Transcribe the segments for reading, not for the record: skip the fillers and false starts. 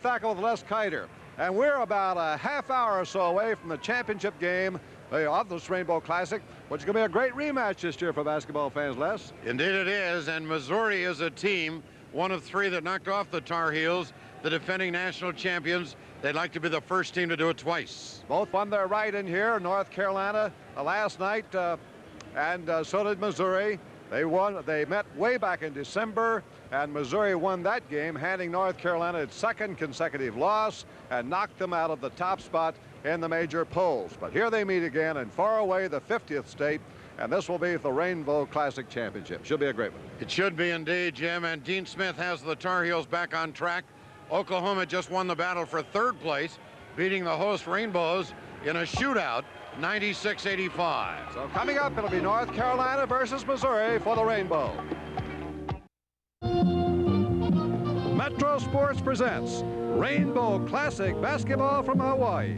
Thacker with Les Kiter, and we're about a half hour or so away from the championship game of this Rainbow Classic, which is going to be a great rematch this year for basketball fans, Les. Indeed it is, and Missouri is a team, one of three that knocked off the Tar Heels, the defending national champions. They'd like to be the first team to do it twice. Both won their right in here, North Carolina last night, and so did Missouri. They met way back in December, and Missouri won that game, handing North Carolina its second consecutive loss and knocked them out of the top spot in the major polls. But here they meet again in far away the 50th state, and this will be the Rainbow Classic Championship. Should be a great one. It should be indeed, Jim, and Dean Smith has the Tar Heels back on track. Oklahoma just won the battle for third place, beating the host Rainbows in a shootout, 96-85. So coming up, it'll be North Carolina versus Missouri for the Rainbow. Metro Sports presents Rainbow Classic Basketball from Hawaii.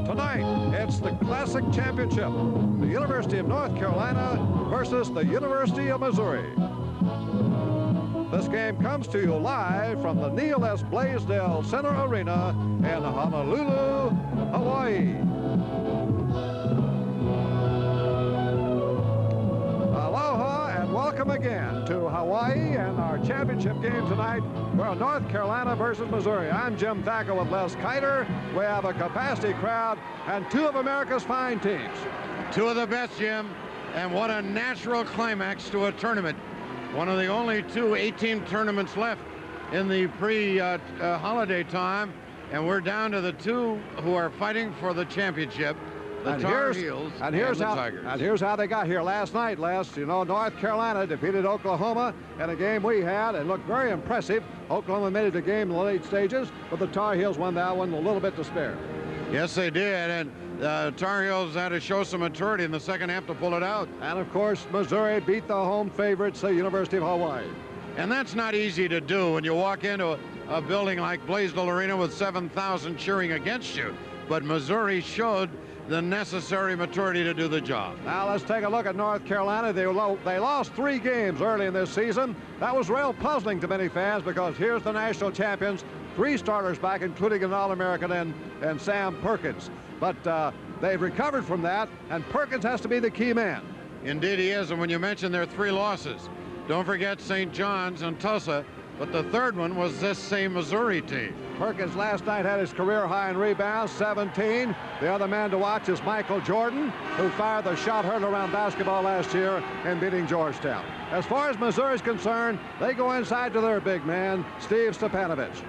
Tonight, it's the Classic Championship. The University of North Carolina versus the University of Missouri. This game comes to you live from the Neil S. Blaisdell Center Arena in Honolulu, Hawaii. Aloha and welcome again to Hawaii and our championship game tonight. We're North Carolina versus Missouri. I'm Jim Thacker with Les Kiter. We have a capacity crowd and two of America's fine teams. Two of the best, Jim, and what a natural climax to a tournament. One of the only two 8-team tournaments left in the pre-holiday time, and we're down to the two who are fighting for the championship, the Tar Heels and the Tigers. And here's how they got here last night, Les. You know, North Carolina defeated Oklahoma in a game we had and looked very impressive. Oklahoma made it a game in the late stages, but the Tar Heels won that one a little bit to spare. Yes, they did, and Tar Heels had to show some maturity in the second half to pull it out. And, of course, Missouri beat the home favorites, the University of Hawaii. And that's not easy to do when you walk into a building like Blaisdell Arena with 7,000 cheering against you. But Missouri showed the necessary maturity to do the job. Now let's take a look at North Carolina. They lost 3 games early in this season. That was real puzzling to many fans because here's the national champions, 3 starters back, including an All-American and Sam Perkins. But they've recovered from that, and Perkins has to be the key man. Indeed he is, and when you mention their 3 losses, don't forget St. John's and Tulsa, but the third one was this same Missouri team. Perkins last night had his career high in rebounds, 17. The other man to watch is Michael Jordan, who fired the shot heard around basketball last year in beating Georgetown. As far as Missouri's concerned, they go inside to their big man, Steve Stepanovich.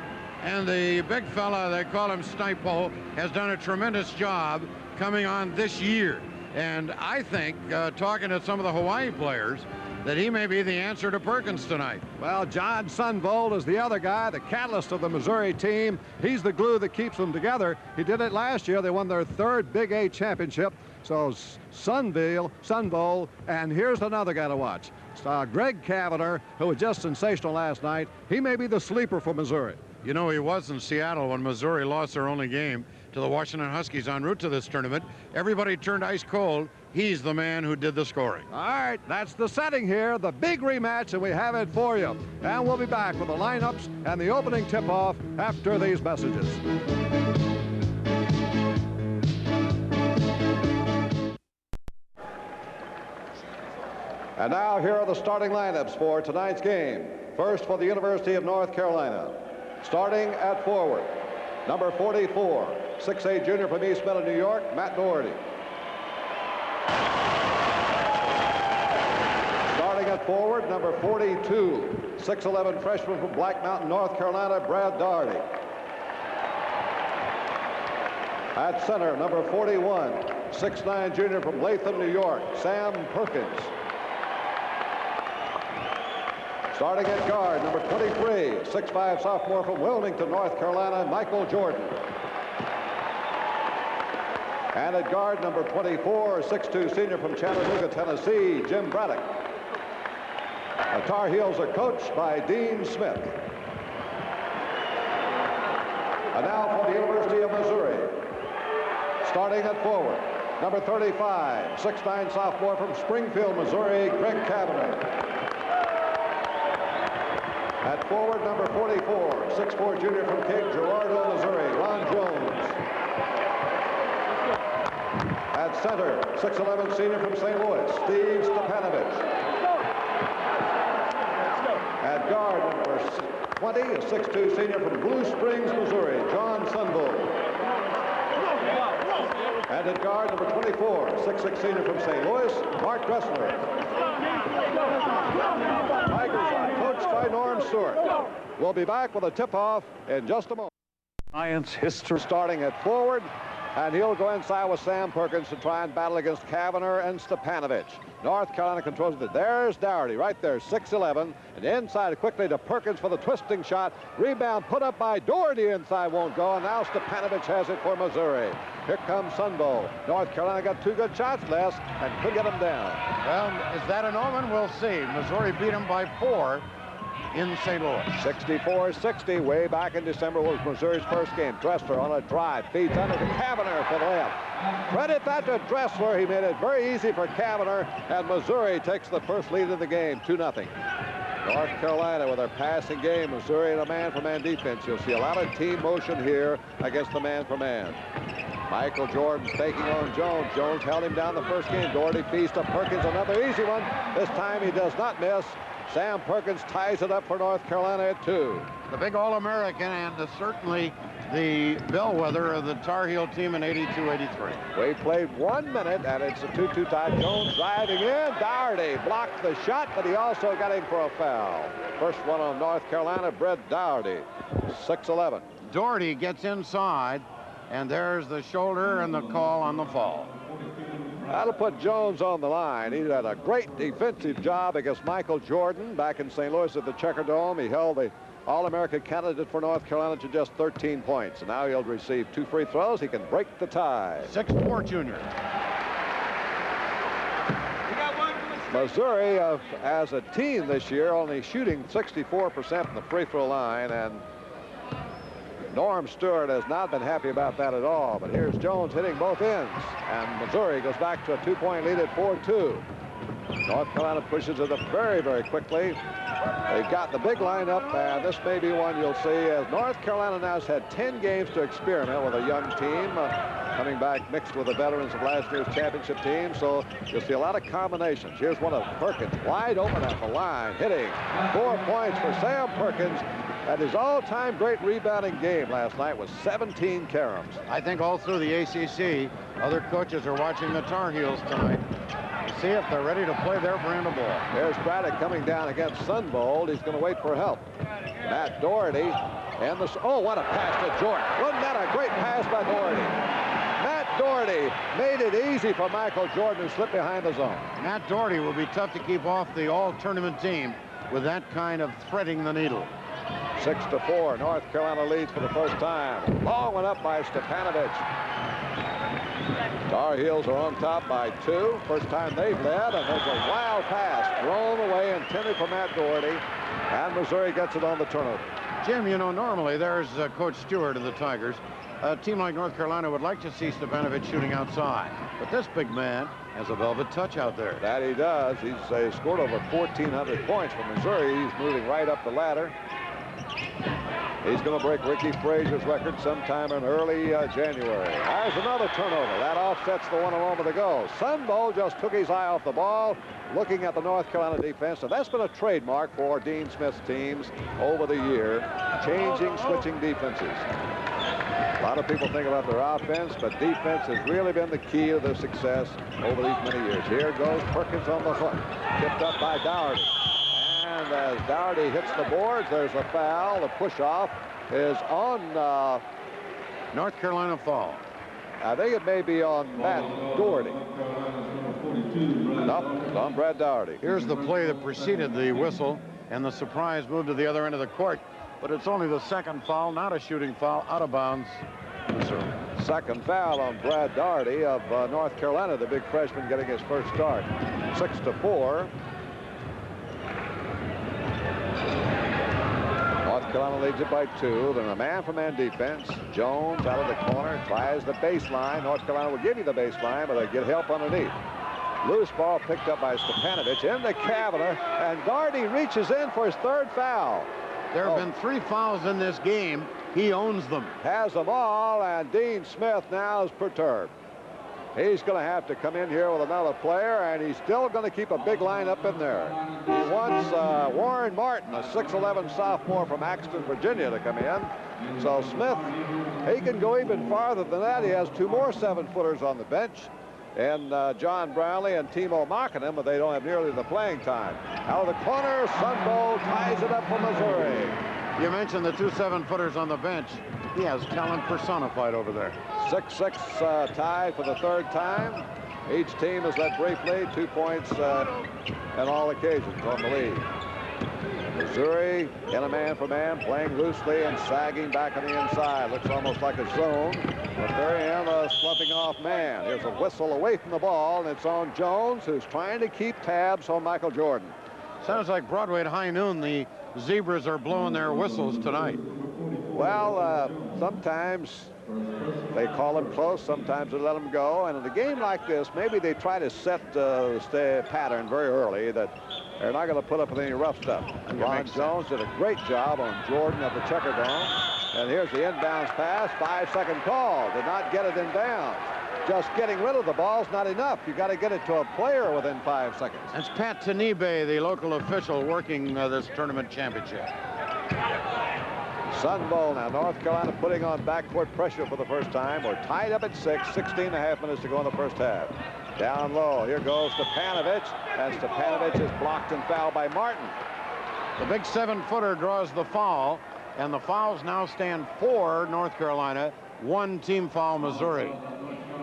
And the big fella, they call him Stipo, has done a tremendous job coming on this year. And I think, talking to some of the Hawaii players, that he may be the answer to Perkins tonight. Well, John Sunvold is the other guy, the catalyst of the Missouri team. He's the glue that keeps them together. He did it last year. They won their 3rd Big 8 championship. So Sunvold, and here's another guy to watch. Greg Cavender, who was just sensational last night. He may be the sleeper for Missouri. You know, he was in Seattle when Missouri lost their only game to the Washington Huskies en route to this tournament. Everybody turned ice cold. He's the man who did the scoring. All right, that's the setting here, the big rematch, and we have it for you. And we'll be back with the lineups and the opening tip-off after these messages. And now here are the starting lineups for tonight's game. First for the University of North Carolina. Starting at forward, number 44, 6'8" junior from East Meadow, New York, Matt Doherty. Starting at forward, number 42, 6'11" freshman from Black Mountain, North Carolina, Brad Doherty. At center, number 41, 6'9" junior from Latham, New York, Sam Perkins. Starting at guard, number 23, 6'5" sophomore from Wilmington, North Carolina, Michael Jordan. And at guard, number 24, 6'2" senior from Chattanooga, Tennessee, Jim Braddock. The Tar Heels are coached by Dean Smith. And now for the University of Missouri. Starting at forward, number 35, 6'9" sophomore from Springfield, Missouri, Greg Cavender. At forward, number 44, 6'4" junior from Cape Girardeau, Missouri, Ron Jones. At center, 6'11" senior from St. Louis, Steve Stepanovich. At guard, number 20, a 6'2" senior from Blue Springs, Missouri, John Sunbull. And at guard, number 24, 6'6" senior from St. Louis, Mark Dressler. Tigers are coached by Norm Stewart. We'll be back with a tip-off in just a moment. Science, history. Starting at forward, and he'll go inside with Sam Perkins to try and battle against Kavanagh and Stepanovich. North Carolina controls it. There's Dougherty right there, 6'11", and inside quickly to Perkins for the twisting shot. Rebound put up by Dougherty, inside won't go, and now Stepanovich has it for Missouri. Here comes Sunbull. North Carolina got 2 good shots last and could get them down. Well, is that an omen? We'll see. Missouri beat them by 4 in St. Louis. 64-60, way back in December was Missouri's first game. Dressler on a drive, feeds under to Kavanagh for the layup. Credit that to Dressler. He made it very easy for Kavanagh, and Missouri takes the first lead of the game, 2-0. North Carolina with their passing game, Missouri in a man-for-man defense. You'll see a lot of team motion here against the man-for-man. Michael Jordan taking on Jones. Jones held him down the first game. Dougherty feeds to Perkins, another easy one. This time he does not miss. Sam Perkins ties it up for North Carolina at 2. The big All-American and certainly the bellwether of the Tar Heel team in 82-83. We played 1 minute, and it's a 2-2 tie. Jones driving in. Dougherty blocked the shot, but he also got him for a foul. First one on North Carolina, Brett Dougherty, 6'11". Dougherty gets inside, and there's the shoulder and the call on the fall. That'll put Jones on the line. He had a great defensive job against Michael Jordan back in St. Louis at the Checker Dome. He held the All-American candidate for North Carolina to just 13 points. And now he'll receive 2 free throws. He can break the tie. 6'4" junior. Missouri, as a team this year, only shooting 64% from the free throw line, and Norm Stewart has not been happy about that at all. But here's Jones hitting both ends, and Missouri goes back to a 2-point lead at 4-2. North Carolina pushes it up very, very quickly. They got the big lineup, and this may be one you'll see, as North Carolina now has had 10 games to experiment with a young team, coming back mixed with the veterans of last year's championship team. So you'll see a lot of combinations. Here's one of Perkins wide open at the line, hitting 4 points for Sam Perkins. At his all-time great rebounding game last night was 17 caroms. I think all through the ACC, other coaches are watching the Tar Heels tonight to see if they're ready to play their brand of ball. There's Braddock coming down against Sunbold. He's going to wait for help. Matt Dougherty and the... Oh, what a pass to Jordan. Wasn't that a great pass by Dougherty? Matt Dougherty made it easy for Michael Jordan, who slipped behind the zone. Matt Dougherty will be tough to keep off the all-tournament team with that kind of threading the needle. 6-4, North Carolina leads for the first time. Long one up by Stepanovich. Tar Heels are on top by 2. First time they've led, and there's a wild pass thrown away intended for Matt Dougherty, and Missouri gets it on the turnover. Jim, you know, normally there's Coach Stewart of the Tigers. A team like North Carolina would like to see Stepanovich shooting outside, but this big man has a velvet touch out there. That he does. He's scored over 1,400 points for Missouri. He's moving right up the ladder. He's going to break Ricky Frazier's record sometime in early January. There's another turnover. That offsets the one a moment ago. Sunbull just took his eye off the ball, looking at the North Carolina defense, and that's been a trademark for Dean Smith's teams over the year, changing, switching defenses. A lot of people think about their offense, but defense has really been the key to their success over these many years. Here goes Perkins on the hook, tipped up by Dougherty. And as Dougherty hits the boards, there's a foul. The push-off is on... North Carolina foul. I think it may be on Matt Dougherty. Nope, it's on Brad Dougherty. Here's the play that preceded the whistle, and the surprise move to the other end of the court. But it's only the second foul, not a shooting foul, out of bounds. Missouri. Second foul on Brad Dougherty of North Carolina, the big freshman getting his first start. 6-4. North Carolina leads it by 2. Then a man-for-man defense. Jones out of the corner, tries the baseline. North Carolina will give you the baseline, but they get help underneath. Loose ball picked up by Stepanovich into Kavanagh, and Dougherty reaches in for his third foul. There have been 3 fouls in this game. He owns them. Has them all, and Dean Smith now is perturbed. He's going to have to come in here with another player, and he's still going to keep a big lineup in there. He wants Warren Martin, a 6'11 sophomore from Axton, Virginia, to come in. So Smith, he can go even farther than that. He has 2 more 7-footers on the bench, and John Brownlee and Timo Markkinen, but they don't have nearly the playing time. Out of the corner, Sunbow ties it up for Missouri. You mentioned the 2 7-footers on the bench. He has talent personified over there. 6-6 tied for the 3rd time. Each team has led briefly, 2 points on all occasions on the lead. Missouri in a man-for-man, playing loosely and sagging back on the inside. Looks almost like a zone. But there in a sloughing off man. Here's a whistle away from the ball, and it's on Jones, who's trying to keep tabs on Michael Jordan. Sounds like Broadway at high noon. The Zebras are blowing their whistles tonight. Well, sometimes they call them close, sometimes they let them go. And in a game like this, maybe they try to set the pattern very early that they're not going to put up with any rough stuff. Ron Jones did a great job on Jordan at the checker dome. And here's the inbounds pass, 5-second call. Did not get it in bounds. Just getting rid of the ball's not enough. You got to get it to a player within 5 seconds. That's Pat Tanibe, the local official working this tournament championship. Sun Bowl now. North Carolina putting on backcourt pressure for the first time. We're tied up at 6, 16 and a half minutes to go in the first half. Down low. Here goes Stepanovic, and Stepanovic is blocked and fouled by Martin. The big 7-footer draws the foul, and the fouls now stand for North Carolina, 1 team foul Missouri.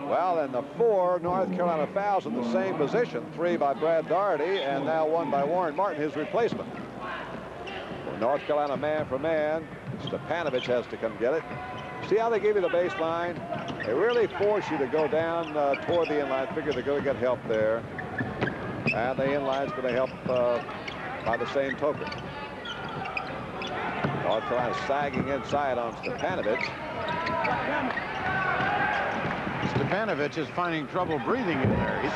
Well, and the 4 North Carolina fouls in the same position, 3 by Brad Daugherty, and now 1 by Warren Martin, his replacement. North Carolina man for man. Stepanovic has to come get it. See how they give you the baseline? They really force you to go down toward the inline. Figure they're going to get help there. And the inline's going to help by the same token. North Carolina sagging inside on Stepanovic. Stepanovic is finding trouble breathing in there.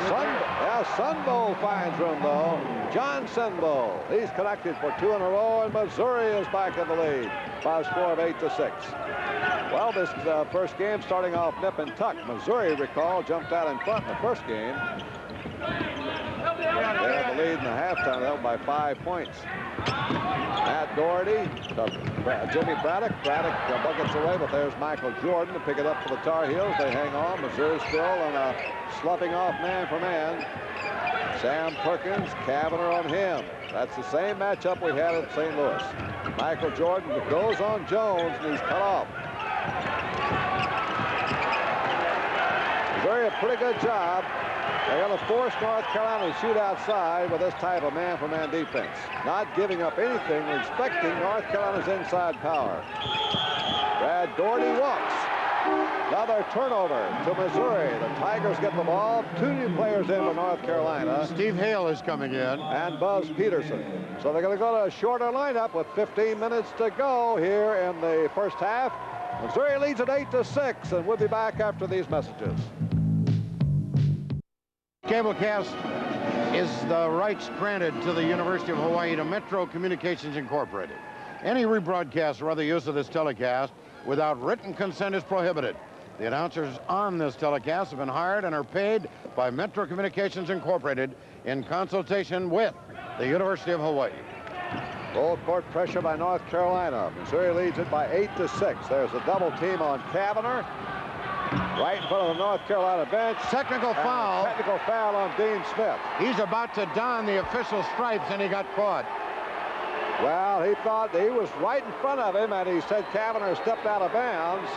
Sunbow finds room, though. John Sunbow. He's connected for 2 in a row, and Missouri is back in the lead by a score of 8-6. Well, this first game starting off nip and tuck. Missouri, recall, jumped out in front in the first game. They had the lead in the halftime, held by 5 points. Matt Doherty, Jimmy Braddock. Braddock buckets away, but there's Michael Jordan to pick it up for the Tar Heels. They hang on. Missouri still in a sloughing off man for man. Sam Perkins, Kavanaugh on him. That's the same matchup we had at St. Louis. Michael Jordan goes on Jones, and he's cut off. Missouri, a pretty good job. They're going to force North Carolina to shoot outside with this type of man-for-man defense. Not giving up anything, respecting North Carolina's inside power. Brad Doherty walks. Another turnover to Missouri. The Tigers get the ball. 2 new players in for North Carolina. Steve Hale is coming in. And Buzz Peterson. So they're going to go to a shorter lineup with 15 minutes to go here in the first half. Missouri leads at 8-6, and we'll be back after these messages. Cablecast is the rights granted to the University of Hawaii to Metro Communications Incorporated. Any rebroadcast or other use of this telecast without written consent is prohibited. The announcers on this telecast have been hired and are paid by Metro Communications Incorporated in consultation with the University of Hawaii. Full court pressure by North Carolina. Missouri leads it by 8-6. There's a double team on Kavanaugh. Right in front of the North Carolina bench. Technical foul. Technical foul on Dean Smith. He's about to don the official stripes, and he got caught. Well, he thought he was right in front of him, and he said Kavanaugh stepped out of bounds.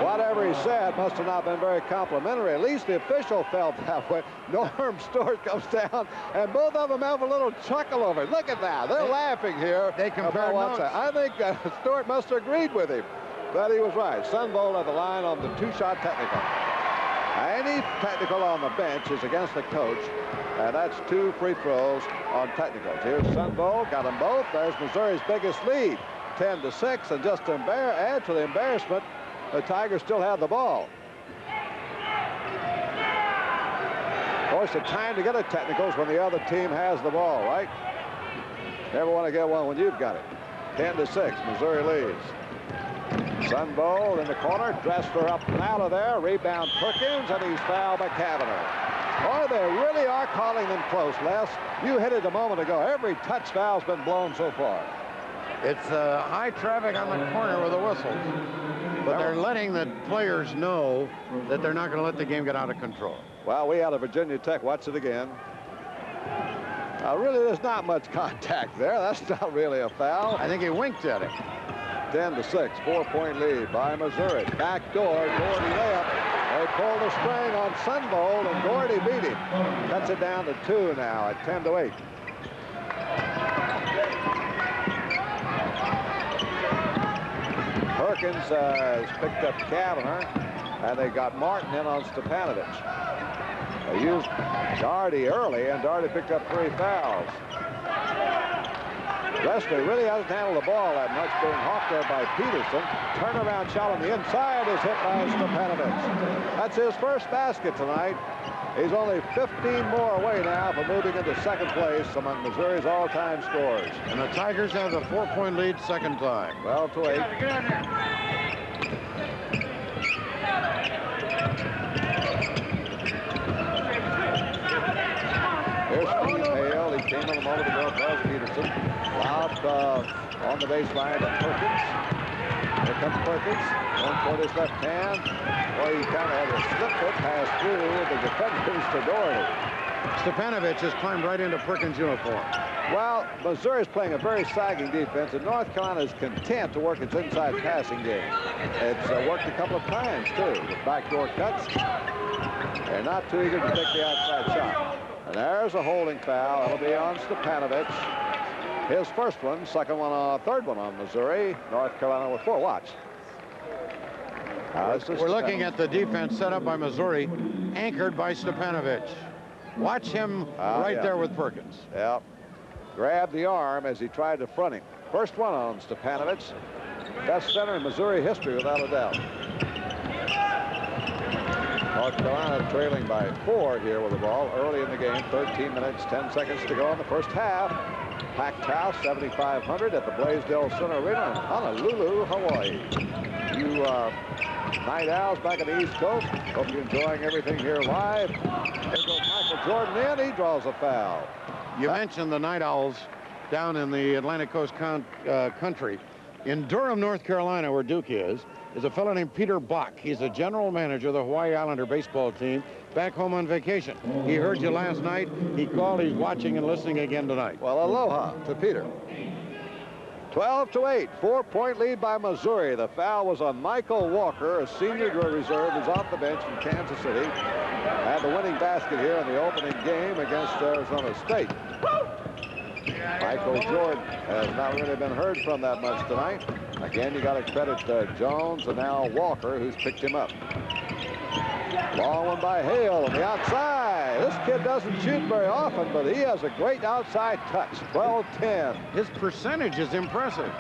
Whatever he said must have not been very complimentary. At least the official felt that way. Norm Stewart comes down, and both of them have a little chuckle over it. Look at that. They're laughing here. They compare notes. I think Stewart must have agreed with him. But he was right. Sunbowl at the line on the 2-shot technical. Any technical on the bench is against the coach, and that's 2 free throws on technicals. Here's Sunbowl, got them both. There's Missouri's biggest lead, 10-6, and just to add to the embarrassment, the Tigers still have the ball. Of course, the time to get a technical is when the other team has the ball, right? Never want to get one when you've got it. 10-6, Missouri leads. Sunbolt in the corner, Dressler up and out of there. Rebound Perkins, and he's fouled by Kavanaugh. Oh, they really are calling them close, Les. You hit it a moment ago. Every touch foul's been blown so far. It's high traffic on the corner with the whistles. But they're letting the players know that they're not going to let the game get out of control. Well, we out of Virginia Tech. Watch it again. Really, there's not much contact there. That's not really a foul. I think he winked at it. 10-6, 4-point lead by Missouri. Backdoor, Gordy layup. They pull the string on Sunbolt, and Gordy beat him. Cuts it down to 2 now at 10-8. Perkins has picked up Kavanaugh, and they got Martin in on Stepanovic. They used Doherty early, and Doherty picked up 3 fouls. Dressler really hasn't handled the ball that much, being hawked there by Peterson. Turnaround shot on the inside is hit by Stepanovic. That's his first basket tonight. He's only 15 more away now from moving into second place among Missouri's all-time scorers. And the Tigers have the 4-point lead second time. 12-8. Here's Steve Hale. He came on a moment ago. Buzz Peterson. Lobbed on the baseline to Perkins. Here comes Perkins. Going for his left hand. Boy, he kind of had a slip foot pass through the defenders to Doherty. Stepanovic has climbed right into Perkins' uniform. Well, Missouri's playing a very sagging defense, and North Carolina is content to work its inside passing game. It's worked a couple of times, too, with backdoor cuts. They're not too eager to take the outside shot. And there's a holding foul. It'll be on Stepanovic. His first one, second one, third one on Missouri. North Carolina with 4. Watch. We're looking at the defense set up by Missouri, anchored by Stepanovic. Watch him right there with Perkins. Yep. Grabbed the arm as he tried to front him. First one on Stepanovic. Best center in Missouri history, without a doubt. North Carolina trailing by 4 here with the ball early in the game. 13 minutes, 10 seconds to go in the first half. Packed house, 7,500 at the Blaisdell Center Arena in Honolulu, Hawaii. You night owls back on the East Coast, hope you're enjoying everything here live. There goes Michael Jordan in. He draws a foul. You mentioned the Night Owls down in the Atlantic Coast country. In Durham, North Carolina, where Duke is a fellow named Peter Bach. He's the general manager of the Hawaii Islander baseball team back home on vacation. He heard you last night. He called. He's watching and listening again tonight. Well, aloha to Peter. 12-8, 4-point lead by Missouri. The foul was on Michael Walker, a senior reserve who's off the bench from Kansas City. Had the winning basket here in the opening game against Arizona State. Michael Jordan has not really been heard from that much tonight. Again, you got to credit Jones and now Walker, who's picked him up. Long one by Hale on the outside. This kid doesn't shoot very often, but he has a great outside touch. 12-10. His percentage is impressive.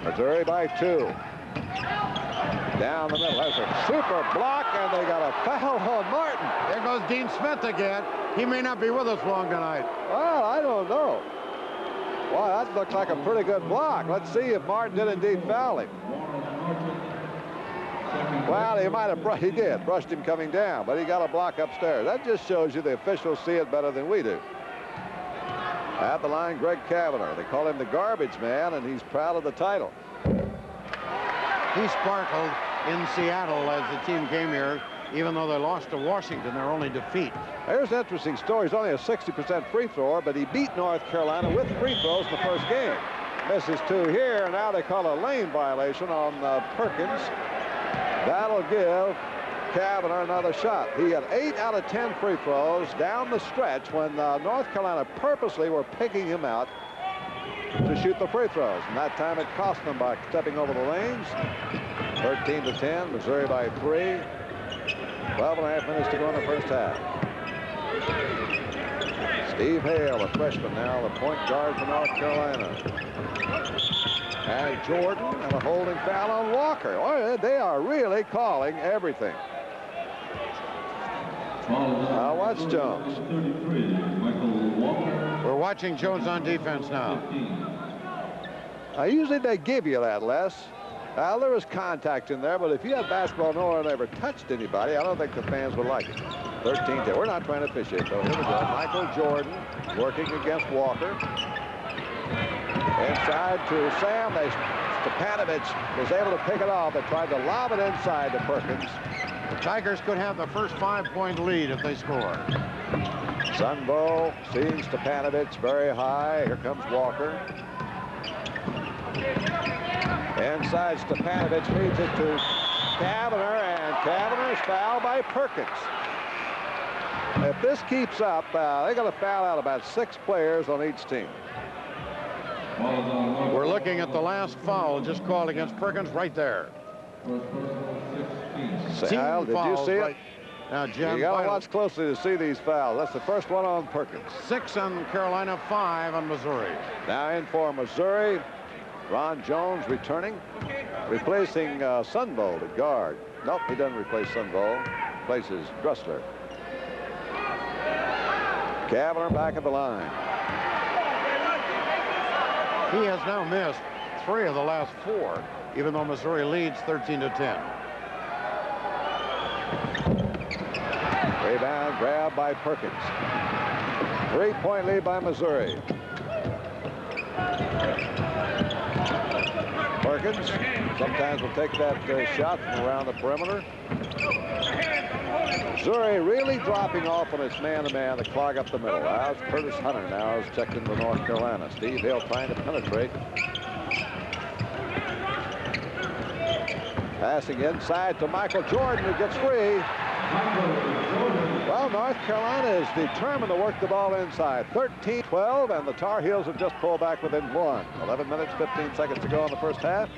Missouri by 2. Down the middle. That's a super block, and they got a foul on Martin. There goes Dean Smith again. He may not be with us long tonight. Well, I don't know. Well, that looked like a pretty good block. Let's see if Martin did indeed foul him. Well, he did, brushed him coming down, but he got a block upstairs. That just shows you the officials see it better than we do. At the line, Greg Kavanaugh. They call him the garbage man, and he's proud of the title. He sparkled in Seattle as the team came here, even though they lost to Washington, their only defeat. There's an interesting story. He's only a 60% free thrower, but he beat North Carolina with free throws in the first game. Misses 2 here, and now they call a lane violation on Perkins. That'll give Kavanaugh another shot. He had 8 out of 10 free throws down the stretch when North Carolina purposely were picking him out to shoot the free throws. And that time it cost them by stepping over the lanes. 13-10, Missouri by 3. 12.5 minutes to go in the first half. Steve Hale, a freshman now, the point guard for North Carolina. And Jordan, and a holding foul on Walker. Oh, they are really calling everything. Now watch Jones. We're watching Jones on defense now. Usually they give you that, Les. Well, there was contact in there, but if you had basketball no one ever touched anybody, I don't think the fans would like it. 13th. We're not trying to officiate, though. Here we go. Michael Jordan working against Walker. Inside to Sam. Stepanovich was able to pick it off. They tried to lob it inside to Perkins. The Tigers could have the first 5-point lead if they score. Sunbo seeing Stepanovich very high. Here comes Walker. Inside, Stepanovich feeds it to Kavanagh, and Kavanagh's fouled by Perkins. If this keeps up, they're going to foul out about 6 players on each team. We're looking at the last foul just called against Perkins right there. Sal, did you see it? Now, Jim, you got to watch closely to see these fouls. That's the first one on Perkins. 6 on Carolina, 5 on Missouri. Now in for Missouri. Ron Jones returning, replacing Sunvold at guard. Nope, he doesn't replace Sunvold. Replaces Dressler. Kavanagh back at the line. He has now missed 3 of the last 4, even though Missouri leads 13-10. Rebound grab by Perkins. 3-point lead by Missouri. Perkins sometimes will take that shot from around the perimeter. Missouri really dropping off on its man-to-man to clog up the middle. Now it's Curtis Hunter now is checked into North Carolina. Steve Hill trying to penetrate. Passing inside to Michael Jordan, who gets free. Well, North Carolina is determined to work the ball inside. 13-12, and the Tar Heels have just pulled back within 1. 11 minutes, 15 seconds to go in the first half.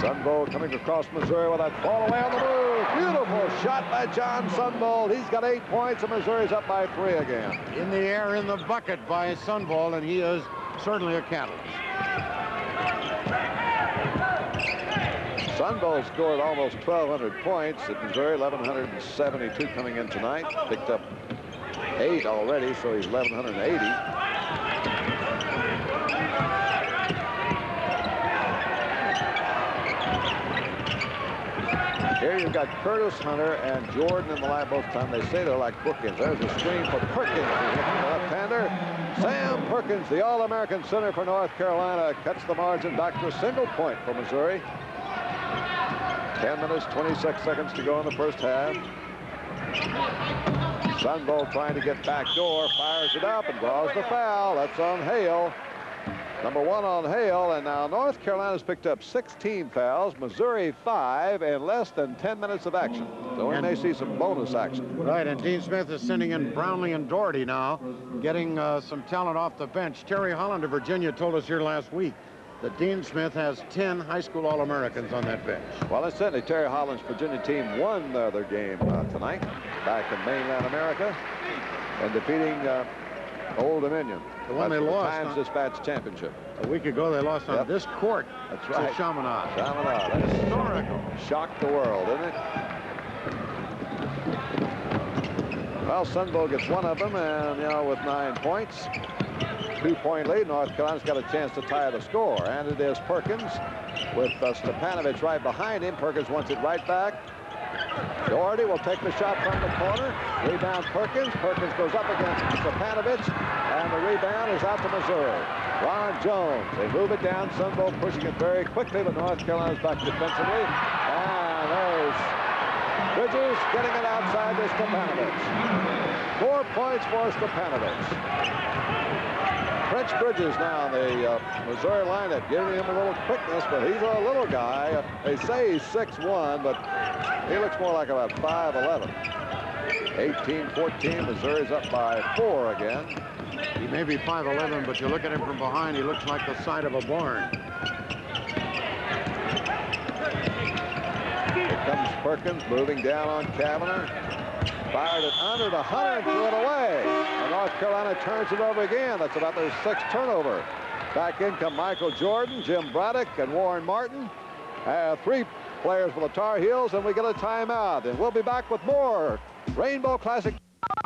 Sunvold coming across Missouri with that ball away on the move. Beautiful shot by John Sunvold. He's got 8 points, and Missouri's up by 3 again. In the air, in the bucket by Sunvold, and he is certainly a catalyst. Sunvold scored almost 1,200 points at Missouri, 1,172 coming in tonight. Picked up 8 already, so he's 1,180. Here you've got Curtis Hunter and Jordan in the line both time. They say they're like bookends. There's a screen for Perkins. He hits the left-hander. Sam Perkins, the All-American center for North Carolina, cuts the margin back to a single point for Missouri. 10 minutes, 26 seconds to go in the first half. Sunvold trying to get back door, fires it up and draws the foul. That's on Hale. Number 1 on Hale, and now North Carolina's picked up 16 fouls, Missouri 5, in less than 10 minutes of action. So we may see some bonus action. Right, and Dean Smith is sending in Brownlee and Doherty now, getting some talent off the bench. Terry Holland of Virginia told us here last week that Dean Smith has 10 high school All-Americans on that bench. Well, incidentally, Terry Holland's Virginia team won their game tonight back in mainland America and defeating Old Dominion. The one they lost Times Dispatch Championship. A week ago, they lost on this court. That's right. To Chaminade. Chaminade. That's historical. Shocked the world, isn't it? Well, Sunvold gets one of them, and, you know, with 9 points. 2-point lead. North Carolina's got a chance to tie the score, and it is Perkins with Stepanovich right behind him. Perkins wants it right back. Doherty will take the shot from the corner. Rebound Perkins. Perkins goes up against Stepanovich, and the rebound is out to Missouri. Ron Jones. They move it down. Sunvold pushing it very quickly, but North Carolina's back defensively. And there's Bridges getting it outside to Stepanovich. 4 points for Stepanovich. Prince Bridges now in the Missouri lineup, giving him a little quickness, but he's a little guy. They say he's 6'1", but he looks more like about 5'11". 18-14, Missouri's up by 4 again. He may be 5'11", but you look at him from behind, he looks like the side of a barn. Here comes Perkins moving down on Kavanagh. Fired it under to Hunter and threw it away. And North Carolina turns it over again. That's about their 6th turnover. Back in come Michael Jordan, Jim Braddock, and Warren Martin. 3 players for the Tar Heels, and we get a timeout. And we'll be back with more Rainbow Classic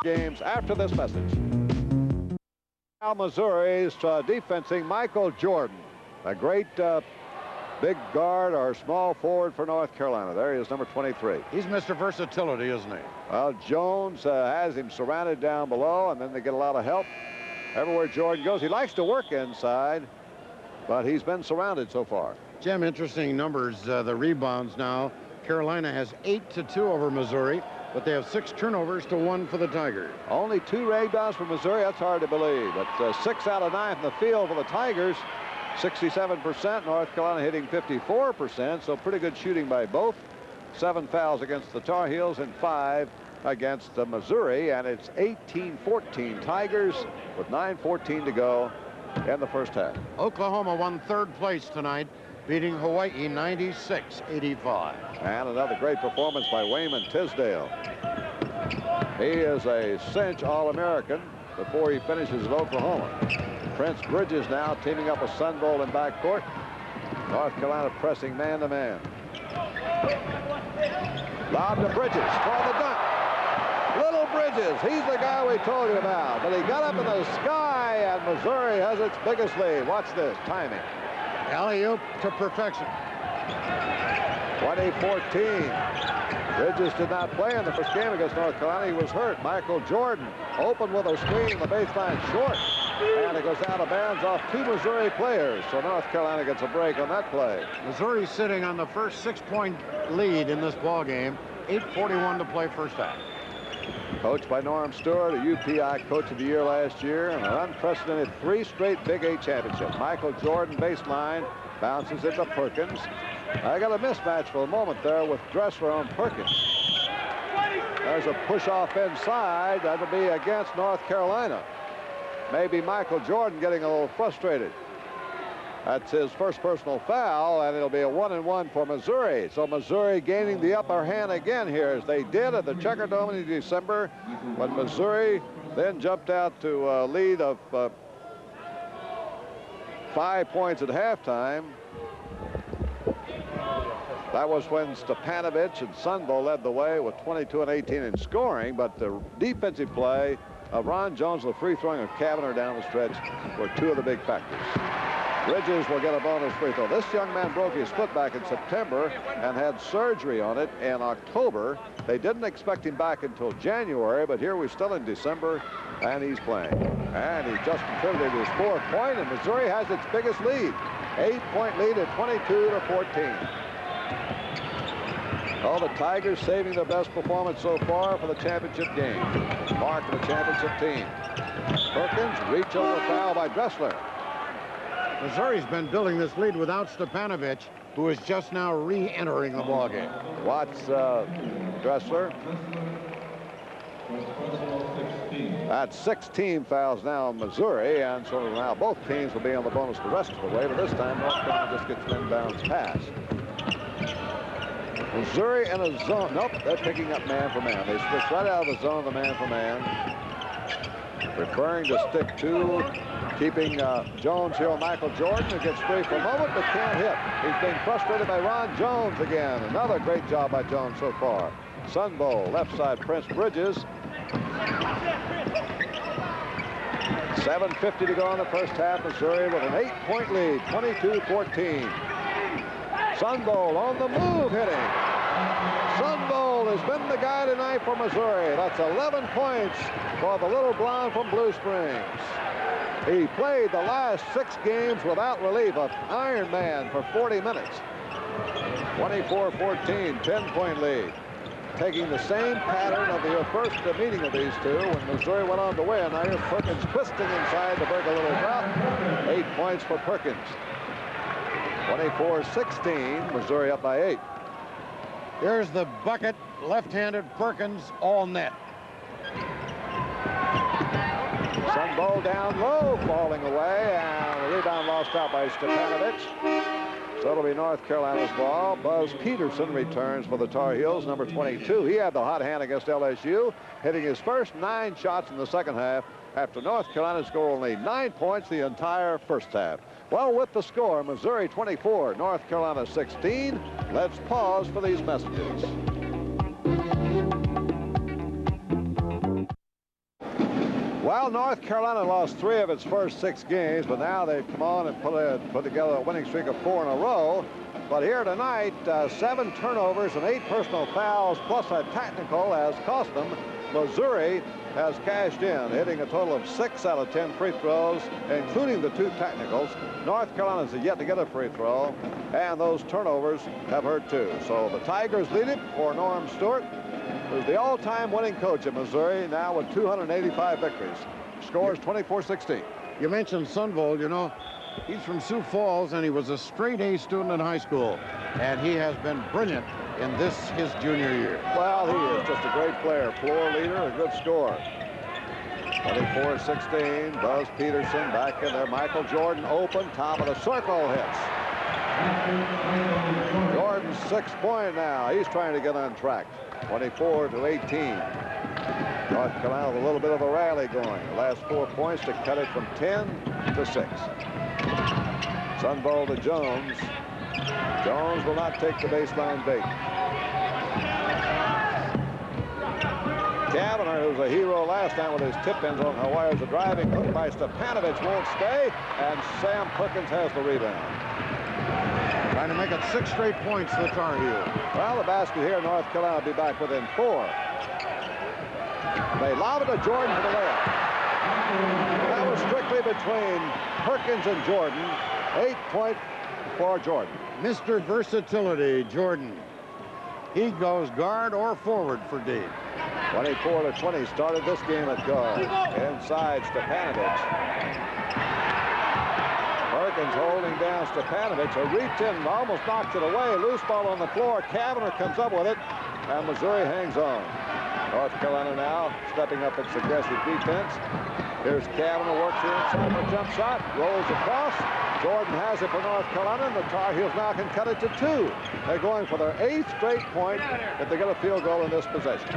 games after this message. Now Missouri's defensing Michael Jordan, a great big guard or small forward for North Carolina. There he is, number 23. He's Mr. Versatility, isn't he? Well, Jones has him surrounded down below, and then they get a lot of help everywhere Jordan goes. He likes to work inside, but he's been surrounded so far. Jim, interesting numbers. The rebounds now. Carolina has 8-2 over Missouri, but they have 6 turnovers to 1 for the Tigers. Only 2 rebounds for Missouri. That's hard to believe. But 6 out of 9 from the field for the Tigers. 67%. North Carolina hitting 54%. So pretty good shooting by both. 7 fouls against the Tar Heels and 5 against Missouri. And it's 18-14 Tigers with 9:14 to go in the first half. Oklahoma won 3rd place tonight, beating Hawaii 96-85. And another great performance by Wayman Tisdale. He is a cinch All-American before he finishes at Oklahoma. Prince Bridges now teaming up with Sunbolt in backcourt. North Carolina pressing man-to-man. Lob to Bridges for the dunk. Little Bridges, he's the guy we told you about. But he got up in the sky, and Missouri has its biggest lead. Watch this timing. Alley-oop to perfection. 2014. Bridges did not play in the first game against North Carolina. He was hurt. Michael Jordan open with a screen, the baseline short. And it goes out of bounds off 2 Missouri players. So North Carolina gets a break on that play. Missouri sitting on the first 6-point lead in this ball game. 8:41 to play first half. Coached by Norm Stewart, a UPI Coach of the Year last year, and an unprecedented 3 straight Big 8 championships. Michael Jordan baseline bounces into Perkins. I got a mismatch for a moment there with Dressler on Perkins. There's a push off inside. That'll be against North Carolina. Maybe Michael Jordan getting a little frustrated. That's his first personal foul, and it'll be a 1-and-1 for Missouri. So Missouri gaining the upper hand again here, as they did at the Checker Dome in December, when Missouri then jumped out to a lead of 5 points at halftime. That was when Stepanovic and Sunbo led the way with 22 and 18 in scoring, but the defensive play of Ron Jones, the free throwing of Kavanaugh down the stretch were 2 of the big factors. Bridges will get a bonus free throw. This young man broke his foot back in September and had surgery on it in October. They didn't expect him back until January, but here we're still in December, and he's playing. And he just contributed his 4th point, and Missouri has its biggest lead. 8-point lead at 22-14. Oh, the Tigers saving their best performance so far for the championship game. Mark of the championship team. Perkins, reach over foul by Dressler. Missouri's been building this lead without Stepanovic, who is just now re-entering the ballgame. Watch Dressler. That's 16 fouls now in Missouri, and so now both teams will be on the bonus the rest of the way, but this time North Carolina just gets an inbounds pass. Missouri in a zone. Nope, they're picking up man for man. They switch right out of the zone, the man for man. Preferring to stick 2. Keeping Jones here on Michael Jordan, who gets free for a moment but can't hit. He's being frustrated by Ron Jones again. Another great job by Jones so far. Sunbow, left side, Prince Bridges. 7:50 to go in the first half. Missouri with an 8-point lead, 22-14. Sunbow on the move hitting. Sunbow has been the guy tonight for Missouri. That's 11 points for the little blonde from Blue Springs. He played the last 6 games without relief, an Iron Man for 40 minutes. 24-14, 10-point lead. Taking the same pattern of the first meeting of these two when Missouri went on to win. Now here's Perkins twisting inside to break a little drop. 8 points for Perkins. 24-16, Missouri up by 8. Here's the bucket, left-handed Perkins, all net. Sunbow down low, falling away, and the rebound lost out by Stepanovic. So it'll be North Carolina's ball. Buzz Peterson returns for the Tar Heels, number 22. He had the hot hand against LSU, hitting his first 9 shots in the second half after North Carolina scored only 9 points the entire first half. Well, with the score, Missouri 24, North Carolina 16. Let's pause for these messages. Well, Well, North Carolina lost 3 of its first 6 games, but now they've come on and put together a winning streak of 4 in a row. But here tonight, 7 turnovers and 8 personal fouls, plus a technical has cost them. Missouri has cashed in, hitting a total of 6 out of 10 free throws, including the 2 technicals. North Carolina's yet to get a free throw, and those turnovers have hurt too. So the Tigers lead it for Norm Stewart, who's the all-time winning coach at Missouri, now with 285 victories. Scores 24-16. You mentioned Sunvold. You know, he's from Sioux Falls, and he was a straight-A student in high school, and he has been brilliant in his junior year. Well, he is just a great player, floor leader, a good scorer. 24-16, Buzz Peterson back in there. Michael Jordan open, top of the circle, hits. Jordan's 6-point now. He's trying to get on track. 24-18. North Carolina with a little bit of a rally going. The last 4 points to cut it from 10 to 6. Sunvold to Jones. Jones will not take the baseline bait. Kavanagh, who's a hero last night with his tip-ins on Hawaii's a driving hook by Stepanovic, won't stay, and Sam Perkins has the rebound. Trying to make it 6 straight points to the Tar Heels. Well, the basket here, North Carolina will be back within 4. They lob it to Jordan for the layup. That was strictly between Perkins and Jordan. 8-point for Jordan. Mr. Versatility, Jordan. He goes guard or forward for Dean. 24-20 started this game at guard. Inside Stepanovic. Perkins holding down Stepanovic. A reach in, almost knocked it away. Loose ball on the floor. Kavanagh comes up with it, and Missouri hangs on. North Carolina now stepping up its aggressive defense. Here's Kavanagh, works the inside for a jump shot, rolls across. Jordan has it for North Carolina, and the Tar Heels now can cut it to 2. They're going for their 8th straight point if they get a field goal in this possession.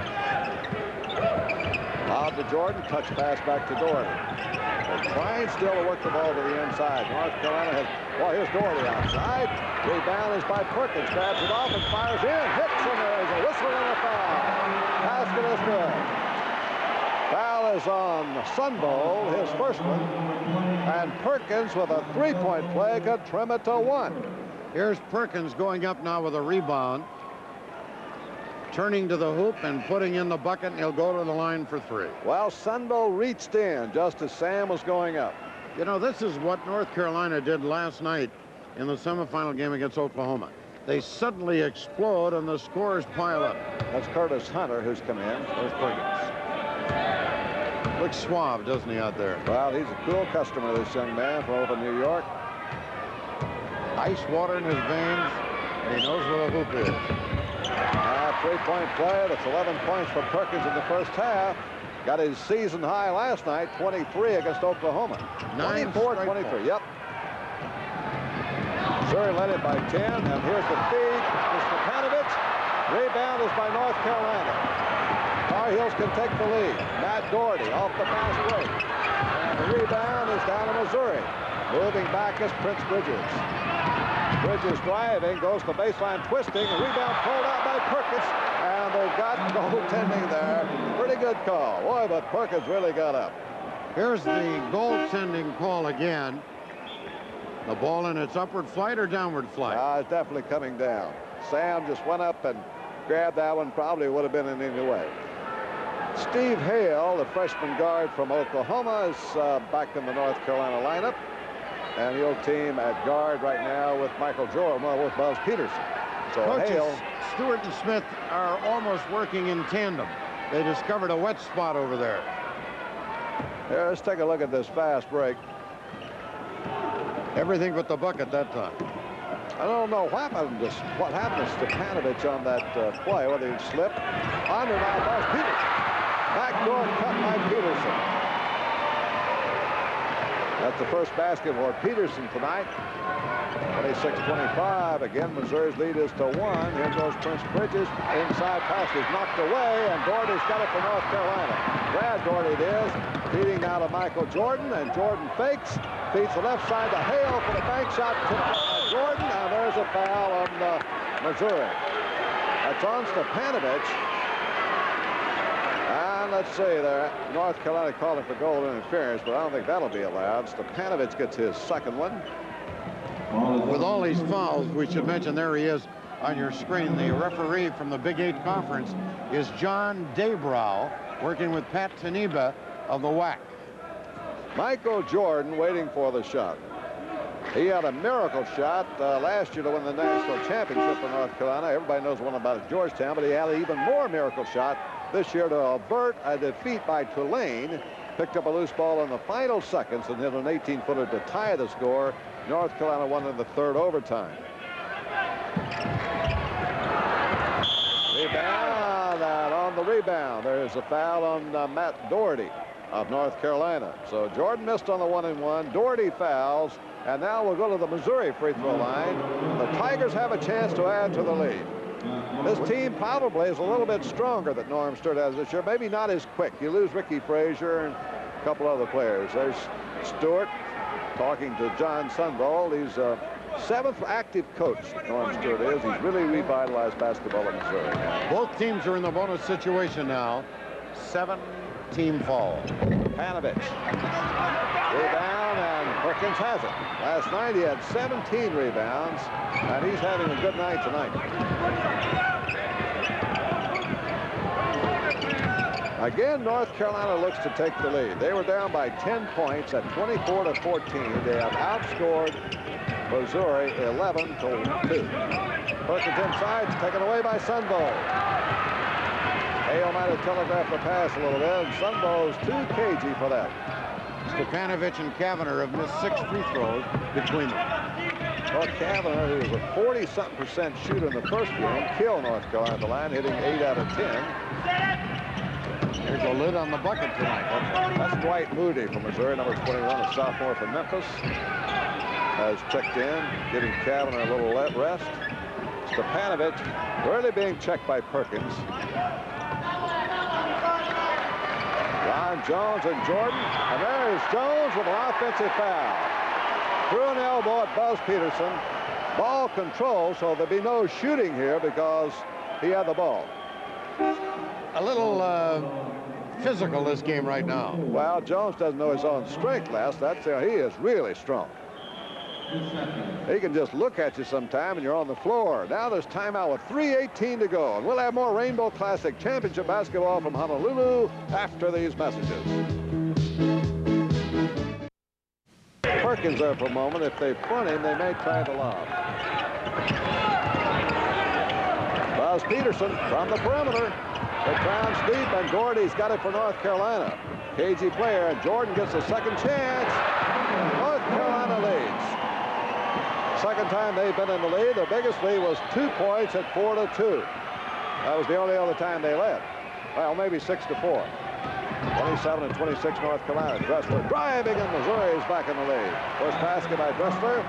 Lob to Jordan, touch pass back to Doherty. They're trying still to work the ball to the inside. North Carolina has, well, here's Doherty outside. Rebound is by Perkins, grabs it off and fires in, hits, and there's a whistle and a foul. Basket is good. Foul is on Sunvold, his first one. And Perkins with a 3-point play could trim it to 1. Here's Perkins going up now with a rebound. Turning to the hoop and putting in the bucket, and he'll go to the line for 3. Well, Sunvold reached in just as Sam was going up. You know, this is what North Carolina did last night in the semifinal game against Oklahoma. They suddenly explode and the scores pile up. That's Curtis Hunter who's come in. There's Perkins. Looks suave, doesn't he, out there? Well, he's a cool customer, this young man from over New York. Ice water in his veins, and he knows what a hoop is. 3-point play. That's 11 points for Perkins in the first half. Got his season high last night, 23 against Oklahoma. 24-23, yep. Missouri led it by 10, and here's the feed to Stepanovic. Rebound is by North Carolina. Tar Heels can take the lead. Matt Doherty off the fast break. And the rebound is down to Missouri. Moving back is Prince Bridges. Bridges driving, goes to the baseline, twisting, a rebound pulled out by Perkins, and they've got goaltending there. Pretty good call. Boy, but Perkins really got up. Here's the goaltending call again. The ball in its upward flight or downward flight? It's definitely coming down. Sam just went up and grabbed that one. Probably would have been in any way. Steve Hale, the freshman guard from Oklahoma, is back in the North Carolina lineup. And he'll team at guard right now with Michael Jordan, well, with Buzz Peterson. So Coaches Hale, Stewart and Smith are almost working in tandem. They discovered a wet spot over there. here, let's take a look at this fast break. Everything but the bucket that time. I don't know what happened to Stepanovic on that play, whether he slipped. Under now, Buzz Peterson. Backdoor cut by Peterson. That's the first basket for Peterson tonight. 26-25. Again, Missouri's lead is to 1. Here goes Prince Bridges. Inside pass is knocked away, and Doherty's got it for North Carolina. Brad Doherty it is. Feeding now to Michael Jordan, and Jordan fakes. Feeds the left side to Hale for the bank shot. Tipped by Jordan, and there's a foul on Missouri. That's on Stepanovic. John, let's see there. North Carolina calling for goal interference, but I don't think that'll be allowed. Stepanovich gets his second one. With all these fouls, we should mention, there he is on your screen. The referee from the Big 8 Conference is John Daybrow, working with Pat Taniba of the WAC. Michael Jordan waiting for the shot. He had a miracle shot last year to win the national championship for North Carolina. Everybody knows one about it, Georgetown, but he had an even more miracle shot this year to avert a defeat by Tulane. Picked up a loose ball in the final seconds and hit an 18-footer to tie the score. North Carolina won in the third overtime. Rebound, and on the rebound, there's a foul on Matt Doherty of North Carolina. So Jordan missed on the 1-and-1. Doherty fouls, and now we'll go to the Missouri free throw line. The Tigers have a chance to add to the lead. This team probably is a little bit stronger than Norm Stewart has this year. Maybe not as quick. You lose Ricky Frazier and a couple other players. There's Stewart talking to John Sunvold. He's a seventh active coach, Norm Stewart is. He's really revitalized basketball in Missouri. Both teams are in the bonus situation now. 7-team fall. Panovich. Rebound, and Perkins has it. Last night he had 17 rebounds, and he's having a good night tonight. Again, North Carolina looks to take the lead. They were down by 10 points at 24-14. They have outscored Missouri 11-2. Perkins inside, taken away by Sunvold. Hale might have telegraphed the pass a little bit, and Sunvold's too cagey for that. Stepanovich and Kavanagh have missed 6 free throws between them. Well, Kavanagh, who was a 40-something% shooter in the first game, killed North Carolina at the line, hitting 8 out of 10. Here's a lid on the bucket tonight. That's Dwight Moody from Missouri, number 21, a sophomore from Memphis. Has checked in, giving Kavanagh a little rest. Stepanovich really being checked by Perkins. Ron Jones and Jordan, and there's Jones with an offensive foul. Threw an elbow at Buzz Peterson. Ball control, so there'll be no shooting here because he had the ball. A little physical this game right now. Well, Jones doesn't know his own strength, Les. He is really strong. He can just look at you sometime and you're on the floor. Now there's timeout with 3:18 to go, and we'll have more Rainbow Classic Championship basketball from Honolulu after these messages. Perkins there for a moment. If they front him, they may try the lob. Buzz Peterson from the perimeter. It rounds deep, and Gordy's got it for North Carolina. Cagey player, and Jordan gets a second chance. North Carolina leads. Second time they've been in the lead. Their biggest lead was 2 points at 4-2. That was the only other time they led. Well, maybe 6-4. 27-26 North Carolina. Dressler driving, and Missouri is back in the lead. First basket by Dressler.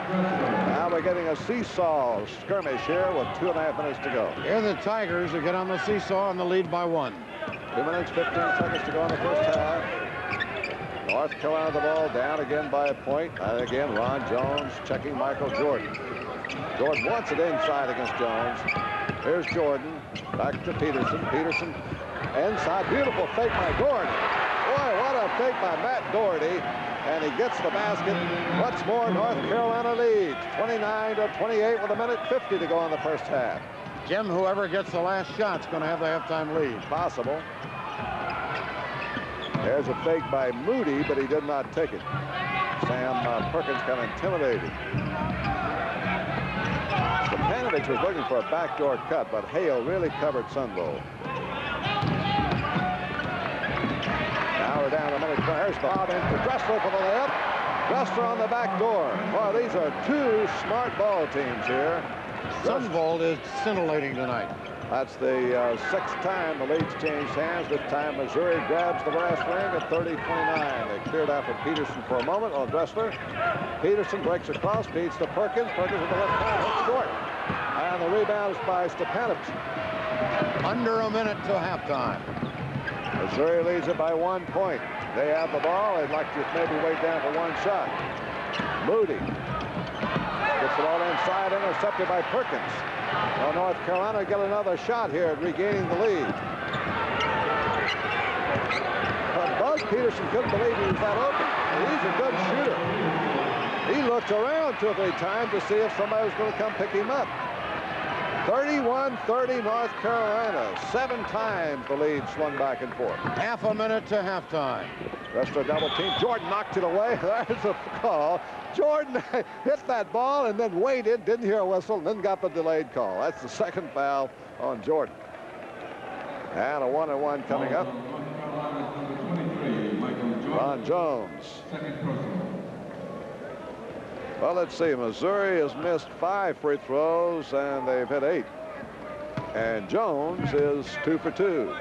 Now we're getting a seesaw skirmish here with 2.5 minutes to go. Here the Tigers will get on the seesaw and the lead by 1. 2 minutes, 15 seconds to go in the first half. North Carolina the ball down again by a point. And again, Ron Jones checking Michael Jordan. Jordan wants it inside against Jones. Here's Jordan. Back to Peterson. Peterson inside. Beautiful fake by Doherty. Boy, what a fake by Matt Doherty. And he gets the basket. Once more, North Carolina leads 29-28 with 1:50 to go in the first half. Jim, whoever gets the last shot's going to have the halftime lead. Possible. There's a fake by Moody, but he did not take it. Sam Perkins kind of intimidated. Stepanovich was looking for a backdoor cut, but Hale really covered Sunvold. Now we're down a minute. Here's the lob into Dressler for the layup. Dressler on the back door. Boy, these are 2 smart ball teams here. Sunvold is scintillating tonight. That's the 6th time the lead's changed hands. This time Missouri grabs the brass ring at 30-29. They cleared out for Peterson for a moment on Dressler. Peterson breaks across, feeds to Perkins. Perkins with the left hand, hits short. And the rebound is by Stepanovich. Under a minute to halftime. Missouri leads it by 1 point. They have the ball. They'd like to maybe wait down for 1 shot. Moody gets the ball inside, intercepted by Perkins. Well, North Carolina get another shot here at regaining the lead. Peterson couldn't believe he was that open. He's a good shooter. He looked around 2 or 3 times to see if somebody was going to come pick him up. 31-30 North Carolina. 7 times the lead swung back and forth. Half a minute to halftime. Rest of double team. Jordan knocked it away. There's a call. Jordan hit that ball and then waited, didn't hear a whistle, and then got the delayed call. That's the 2nd foul on Jordan. And a 1-and-1 coming up. Ron Jones. Well, let's see. Missouri has missed 5 free throws, and they've hit 8. And Jones is 2 for 2.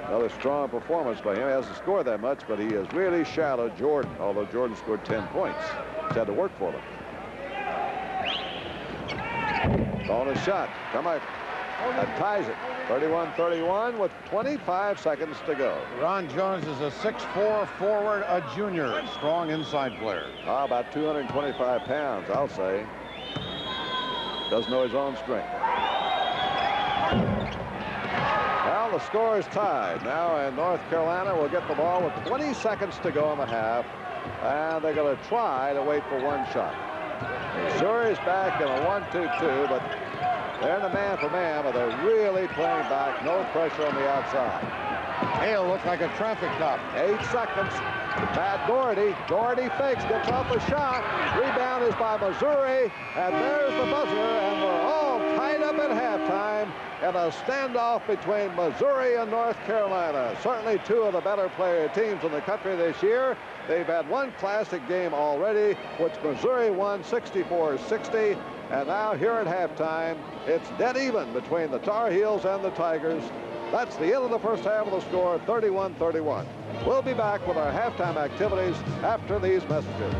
Another strong performance by him. He hasn't scored that much, but he has really shadowed Jordan, although Jordan scored 10 points. He's had to work for them. Bonus shot. Come on. That ties it. 31-31 with 25 seconds to go. Ron Jones is a 6'4" forward, a junior, strong inside player. About 225 pounds, I'll say. Doesn't know his own strength. Well, the score is tied now, and North Carolina will get the ball with 20 seconds to go in the half, and they're going to try to wait for 1 shot. Missouri's back in a 1-2-2, but they're in a man-for-man, but they're really playing back. No pressure on the outside. Hale looked like a traffic cop. 8 seconds. Matt Doherty. Doherty fakes, gets off the shot. Rebound is by Missouri, and there's the buzzer, and we're all tied up at halftime in a standoff between Missouri and North Carolina. Certainly 2 of the better player teams in the country this year. They've had 1 classic game already, which Missouri won 64-60. And now here at halftime, it's dead even between the Tar Heels and the Tigers. That's the end of the first half of the score, 31-31. We'll be back with our halftime activities after these messages.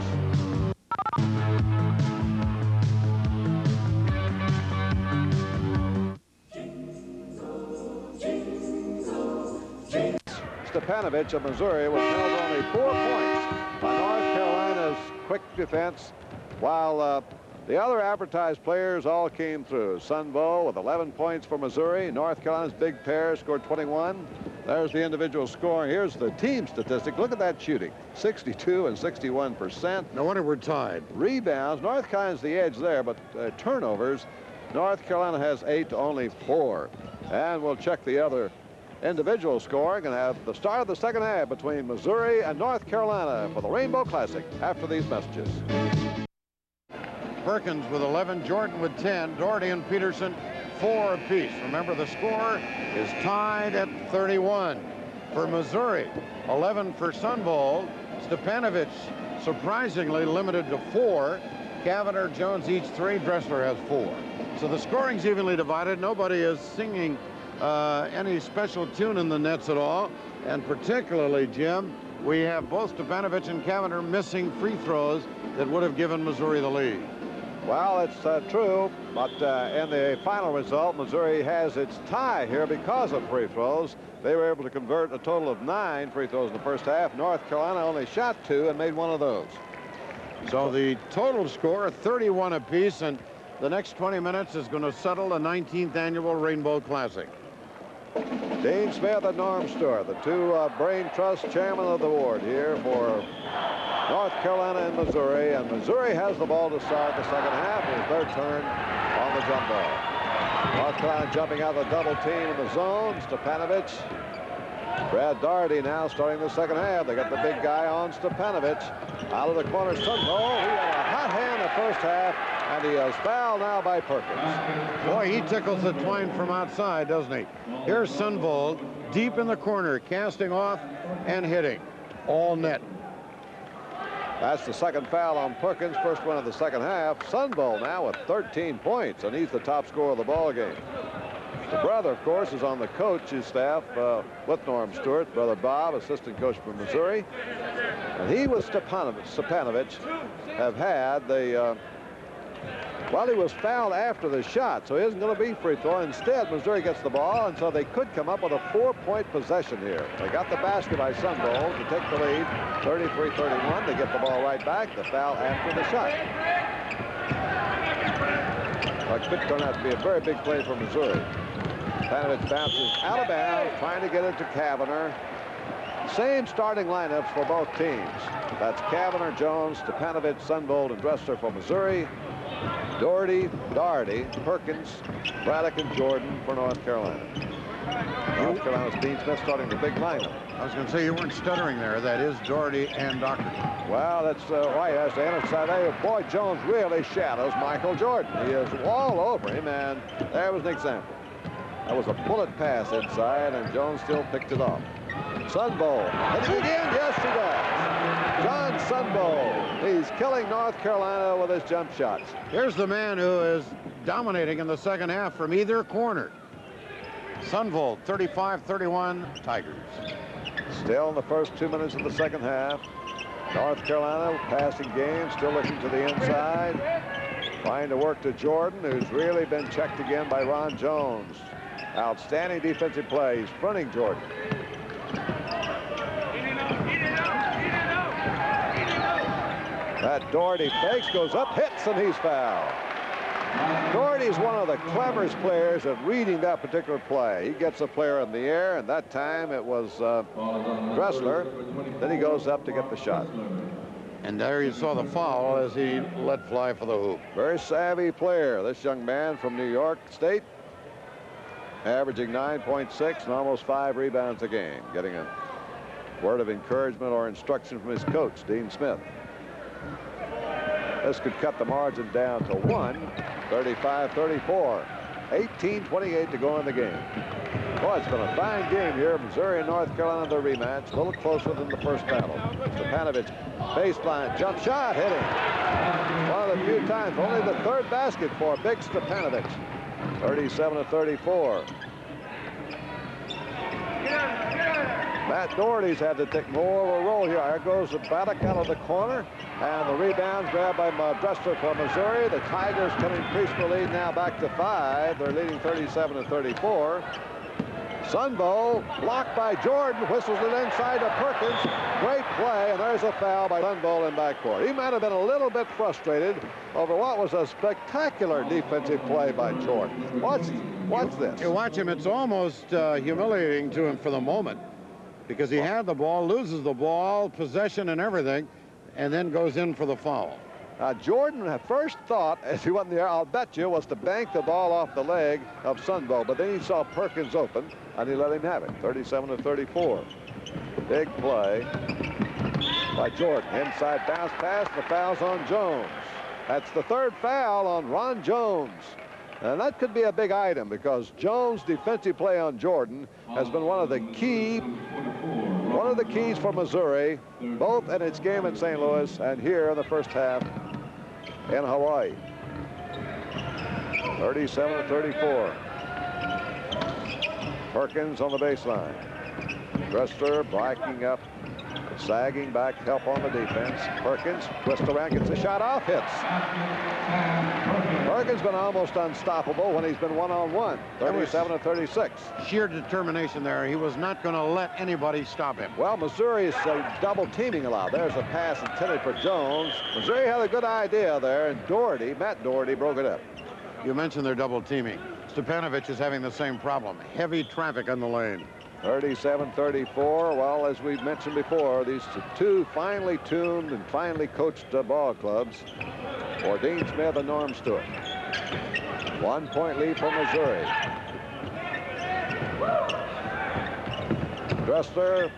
Stepanovich of Missouri was held only 4 points by North Carolina's quick defense, while the other advertised players all came through. Sunbo with 11 points for Missouri. North Carolina's big pair scored 21. There's the individual scoring. Here's the team statistic. Look at that shooting. 62 and 61%. No wonder we're tied. Rebounds. North Carolina's the edge there, but turnovers. North Carolina has 8 to only 4. And we'll check the other individual scoring and have the start of the second half between Missouri and North Carolina for the Rainbow Classic after these messages. Perkins with 11, Jordan with 10, Doherty and Peterson 4 apiece. Remember, the score is tied at 31 for Missouri. 11 for Sunbowl. Stepanovich surprisingly limited to 4. Cavender, Jones each 3. Dressler has 4. So the scoring's evenly divided. Nobody is singing any special tune in the nets at all. And particularly, Jim, we have both Stepanovich and Cavender missing free throws that would have given Missouri the lead. Well, it's true, but in the final result, Missouri has its tie here because of free throws. They were able to convert a total of 9 free throws in the first half. North Carolina only shot 2 and made 1 of those. So the total score, 31 apiece, and the next 20 minutes is going to settle the 19th annual Rainbow Classic. Dean Smith and Norm Stewart, the 2 Brain Trust chairman of the board here for North Carolina and Missouri. And Missouri has the ball to start the second half. It's their turn on the jump ball. North Carolina jumping out of the double team in the zone. Stepanovich. Brad Doherty now starting the second half. They got the big guy on Stepanovich. Out of the corner, Sunbowl. He had a hot hand the first half, and he is fouled now by Perkins. Boy, he tickles the twine from outside, doesn't he? Here's Sunbowl deep in the corner, casting off and hitting. All net. That's the second foul on Perkins. First one of the second half. Sunbowl now with 13 points, and he's the top scorer of the ball game. The brother, of course, is on the coach's staff with Norm Stewart. Brother Bob, assistant coach for Missouri. And he with Stepanovich have had the... well, he was fouled after the shot, so he isn't going to be free throw. Instead, Missouri gets the ball, and so they could come up with a 4-point possession here. They got the basket by Sunbowl to take the lead, 33-31. They get the ball right back. The foul after the shot. Well, it could turn out to be a very big play for Missouri. Stepanovich bounces out of bounds, trying to get it to Cavender. Same starting lineups for both teams. That's Kavanagh, Jones, Stepanovich, Sunvold, and Dressler for Missouri. Doherty, Perkins, Braddock, and Jordan for North Carolina. North Carolina's Dean Smith starting the big lineup. I was going to say, you weren't stuttering there. That is Doherty and Doctor. Well, that's why I understand it. Boy, Jones really shadows Michael Jordan. He is all over him, and there was an example. That was a bullet pass inside, and Jones still picked it off. Sunvold, hitting again? Yes, he does. John Sunvold. He's killing North Carolina with his jump shots. Here's the man who is dominating in the second half from either corner. Sunvold, 35-31 Tigers. Still in the first 2 minutes of the second half. North Carolina passing game, still looking to the inside. Trying to work to Jordan, who's really been checked again by Ron Jones. Outstanding defensive play. He's fronting Jordan. That Doherty fakes, goes up, hits, and he's fouled. Doherty's one of the cleverest players at reading that particular play. He gets a player in the air, and that time it was Dressler. Then he goes up to get the shot. And there you saw the foul as he let fly for the hoop. Very savvy player, this young man from New York State, averaging 9.6 and almost 5 rebounds a game, getting a word of encouragement or instruction from his coach, Dean Smith. This could cut the margin down to 1, 35-34. 18-28 to go in the game. Boy, it's been a fine game here. Missouri and North Carolina, the rematch. A little closer than the first battle. Stepanovich, baseline, jump shot, hitting. One of the few times, only the third basket for big Stepanovich. 37-34. Matt Doherty's had to take more of a role here. There goes Braddock out of the corner, and the rebounds grabbed by Dressler for Missouri. The Tigers can increase the lead now back to 5. They're leading 37-34. Sunvold blocked by Jordan, whistles it inside to Perkins. Great play, and there's a foul by Sunvold in backcourt. He might have been a little bit frustrated over what was a spectacular defensive play by Jordan. Watch this. You watch him, it's almost humiliating to him for the moment, because he had the ball, loses the ball, possession and everything, and then goes in for the foul. Jordan at first thought, as he went in the air, I'll bet you, was to bank the ball off the leg of Sunvold, but then he saw Perkins open, and he let him have it. 37-34. Big play by Jordan. Inside bounce pass, the foul's on Jones. That's the third foul on Ron Jones. And that could be a big item, because Jones' defensive play on Jordan has been one of the keys for Missouri, both in its game in St. Louis and here in the first half in Hawaii. 37-34. Perkins on the baseline. Dressler backing up, sagging back, help on the defense. Perkins twists around, gets a shot off, hits. Perkins been almost unstoppable when he's been one-on-one. 37-36. Sheer determination there. He was not going to let anybody stop him. Well, Missouri is double teaming a lot. There's a pass intended for Jones. Missouri had a good idea there, and Matt Doherty broke it up. You mentioned their double teaming. Stepanovich is having the same problem. Heavy traffic on the lane. 37-34. Well, as we've mentioned before, these two finely tuned and finely coached ball clubs for Dean Smith and Norm Stewart. 1 point lead for Missouri. Dressler,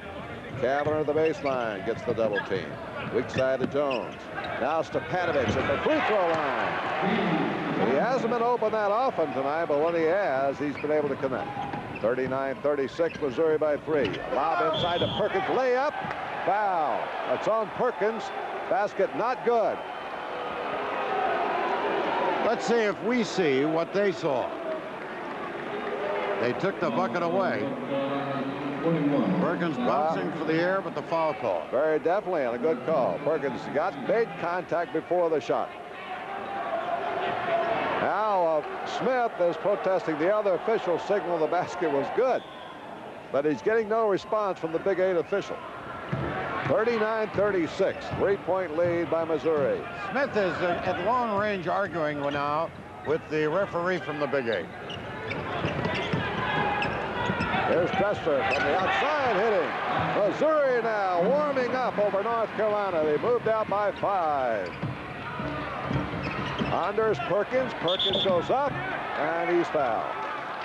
Kavanagh the baseline, gets the double team. Weak side to Jones. Now Stepanovich at the free throw line. He hasn't been open that often tonight, but when he has, he's been able to connect. 39-36, Missouri by 3. Lob inside to Perkins, layup, foul. That's on Perkins. Basket not good. Let's see if we see what they saw. They took the bucket away. Perkins bouncing for the air, but the foul call. Very definitely, and a good call. Perkins made contact before the shot. Now Smith is protesting. The other official signal the basket was good, but he's getting no response from the Big 8 official. 39-36, 3-point lead by Missouri. Smith is at long range arguing now with the referee from the Big 8. Here's Dressler from the outside hitting. Missouri now warming up over North Carolina. They moved out by 5. Anders Perkins. Perkins goes up, and he's fouled.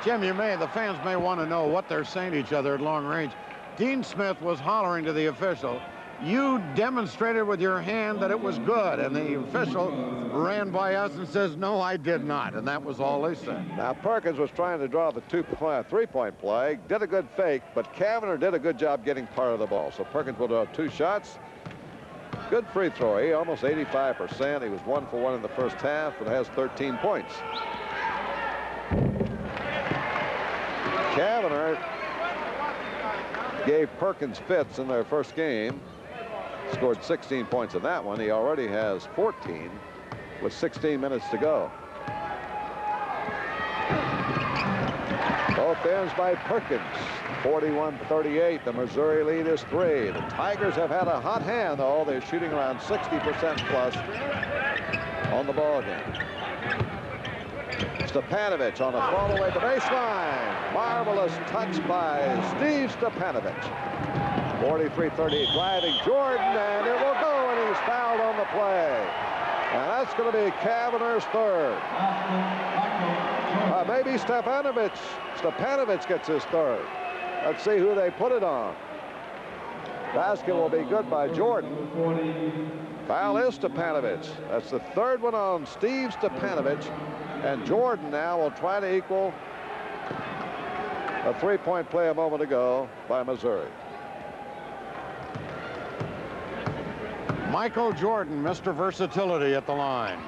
Jim, the fans may want to know what they're saying to each other at long range. Dean Smith was hollering to the official, "You demonstrated with your hand that it was good," and the official ran by us and says, "No, I did not," and that was all they said. Now Perkins was trying to draw the 3-point play, did a good fake, but Kavanagh did a good job getting part of the ball. So Perkins will draw 2 shots. Good free throw. He almost 85%. He was 1 for 1 in the first half and has 13 points. Kavanagh gave Perkins fits in their first game. Scored 16 points in that one. He already has 14 with 16 minutes to go. Both ends by Perkins. 41-38. The Missouri lead is 3. The Tigers have had a hot hand, though. They're shooting around 60% plus on the ball game. Stepanovich on a fall away at the baseline. Marvelous touch by Steve Stepanovich. 43-38, driving Jordan, and it will go, and he's fouled on the play. And that's going to be Kavanagh's 3rd. Maybe Stepanovich gets his 3rd. Let's see who they put it on. Basket will be good by Jordan. Foul is Stepanovich. That's the 3rd one on Steve Stepanovich. And Jordan now will try to equal a 3-point play a moment ago by Missouri. Michael Jordan, Mr. Versatility at the line.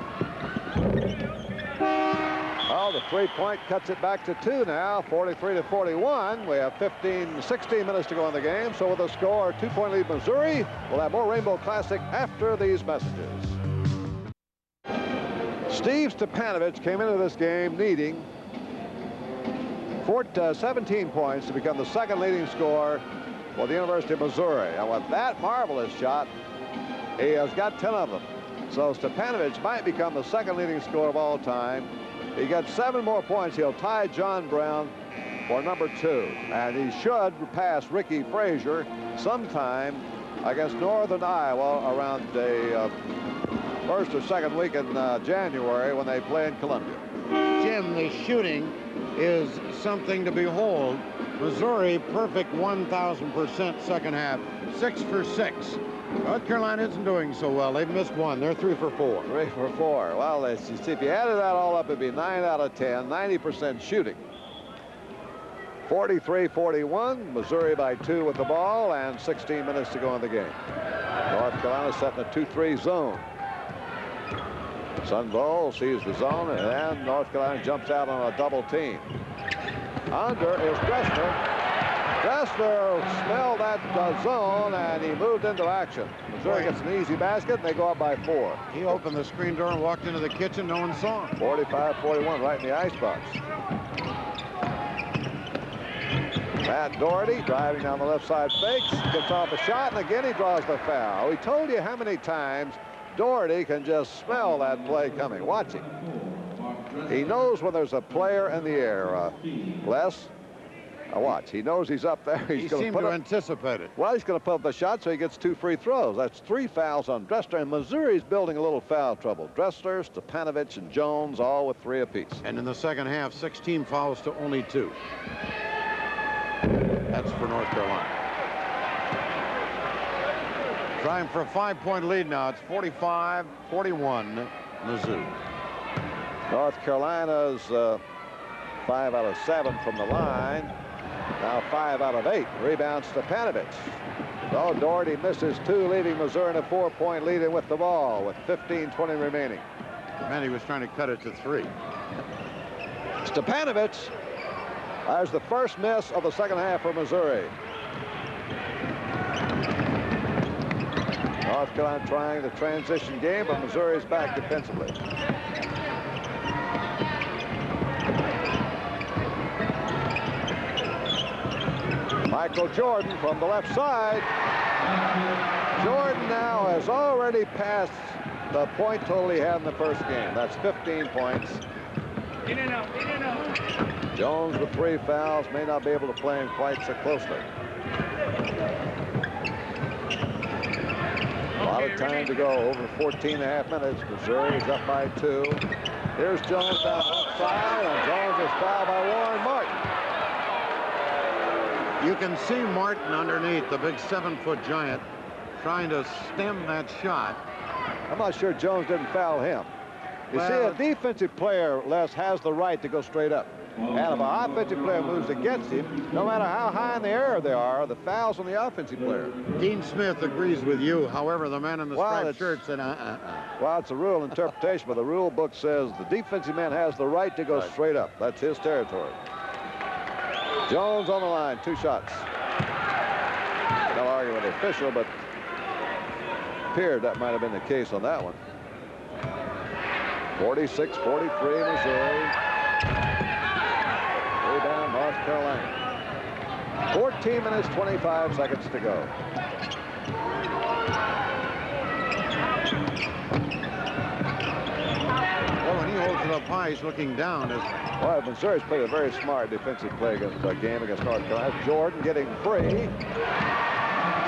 Oh, the 3-point cuts it back to 2 now, 43-41. We have 16 minutes to go in the game. So with a score, 2-point lead Missouri. We'll have more Rainbow Classic after these messages. Steve Stepanovich came into this game needing 17 points to become the 2nd leading scorer for the University of Missouri. And with that marvelous shot, he has got 10 of them. So Stepanovich might become the 2nd leading scorer of all time. He gets 7 more points. He'll tie John Brown for number 2. And he should pass Ricky Frazier sometime against Northern Iowa around the 1st or 2nd week in January when they play in Columbia. Jim, the shooting is something to behold. Missouri, perfect 1,000% second half, 6 for 6. North Carolina isn't doing so well. They've missed 1. They're 3 for 4. 3 for 4. Well, let's see, if you added that all up, it'd be 9 out of 10, 90% shooting. 43-41, Missouri by 2 with the ball, and 16 minutes to go in the game. North Carolina set in a 2-3 zone. Sun Bowl sees the zone, and then North Carolina jumps out on a double team. Under is Dressler. Dressler smelled that zone, and he moved into action. Missouri gets an easy basket, and they go up by 4. He opened the screen door and walked into the kitchen. No one saw him. 45-41, right in the icebox. Matt Doherty driving down the left side, fakes, gets off a shot, and again he draws the foul. We told you how many times Doherty can just smell that play coming. Watch him. He knows when there's a player in the air. Les, watch. He knows he's up there. He seemed to anticipate it. Well, he's going to put up the shot, so he gets 2 free throws. That's 3 fouls on Dressler, and Missouri's building a little foul trouble. Dressler, Stepanovich, and Jones all with 3 apiece. And in the second half, 16 fouls to only 2. That's for North Carolina. Trying for a 5-point lead now. It's 45-41, Mizzou. North Carolina's 5 out of 7 from the line. Now 5 out of 8. Rebound Stepanovich. So Doherty misses 2, leaving Missouri in a 4-point lead and with the ball with 15:20 remaining. Man, he was trying to cut it to 3. Stepanovich. There's the first miss of the second half for Missouri. North Carolina trying the transition game, but Missouri's back defensively. Michael Jordan from the left side. Jordan now has already passed the point total he had in the first game. That's 15 points. Jones with 3 fouls may not be able to play him quite so closely. A lot of time to go, over 14.5 minutes. Missouri is up by 2. Here's Jones down one side, and Jones is fouled by Warren Martin. You can see Martin underneath, the big 7-foot giant, trying to stem that shot. I'm not sure Jones didn't foul him. You see, a defensive player, Les, has the right to go straight up. And if an offensive player moves against him, no matter how high in the air they are, the foul's on the offensive player. Dean Smith agrees with you. However, the man in the striped shirt said, Well, it's a rule interpretation, but the rule book says the defensive man has the right to go straight up. That's his territory. Jones on the line, 2 shots. No argument with the official, but appeared that might have been the case on that one. 46-43 Missouri. Rebound North Carolina. 14 minutes, 25 seconds to go. Well, when he holds it up high, he's looking down. Well, Missouri's played a very smart defensive play against game against North Carolina. Jordan getting free.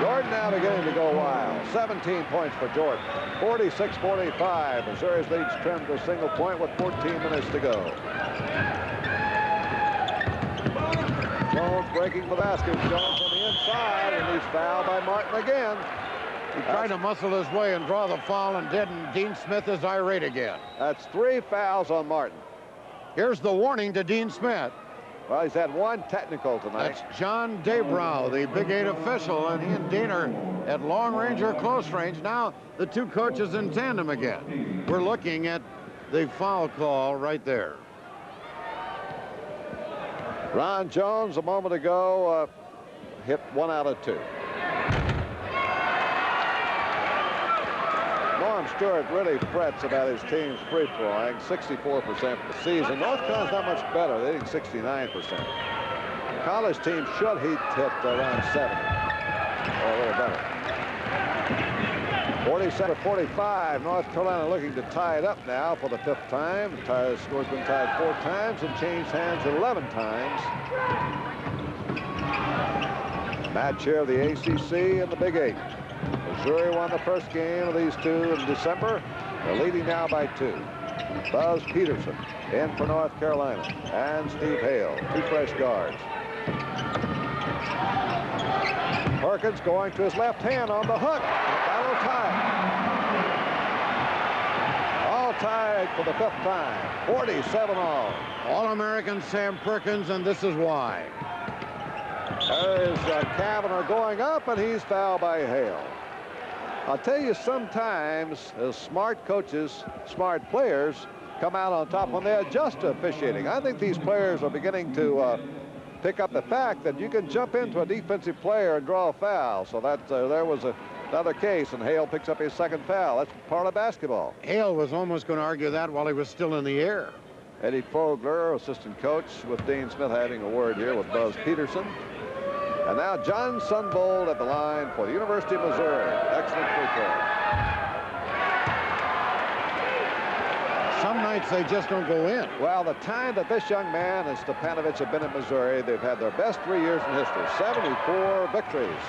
Jordan now beginning to go wild. 17 points for Jordan. 46-45. Missouri's lead's trimmed to a single point with 14 minutes to go. Jones breaking the basket. Jones on the inside, and he's fouled by Martin again. He tried to muscle his way and draw the foul and didn't. Dean Smith is irate again. That's 3 fouls on Martin. Here's the warning to Dean Smith. Well, he's had 1 technical tonight. That's John Daybrow, the Big 8 official, and he and Dean are at long range or close range. Now the 2 coaches in tandem again. We're looking at the foul call right there. Ron Jones a moment ago hit 1 out of 2. Norm Stewart really frets about his team's free throwing, 64% for the season. North Carolina's not much better. They're hitting 69%. The college team should hit around 70, or a little better. 47-45. North Carolina looking to tie it up now for the 5th time. The score's been tied 4 times and changed hands 11 times. Match here of the ACC and the Big 8. Missouri won the first game of these 2 in December. They're leading now by 2. Buzz Peterson in for North Carolina, and Steve Hale, 2 fresh guards. Perkins going to his left hand on the hook. That'll tie it. All tied for the 5th time. 47 all. All-American Sam Perkins, and this is why. There's Kavanaugh going up, and he's fouled by Hale. I'll tell you, sometimes smart coaches, smart players come out on top when they adjust to officiating. I think these players are beginning to pick up the fact that you can jump into a defensive player and draw a foul. So that there was another case, and Hale picks up his 2nd foul. That's part of basketball. Hale was almost going to argue that while he was still in the air. Eddie Fogler, assistant coach, with Dean Smith having a word here with Buzz Peterson. And now John Sunbold at the line for the University of Missouri. Excellent free throw. Some nights they just don't go in. Well, the time that this young man and Stepanovich have been in Missouri, they've had their best 3 years in history. 74 victories.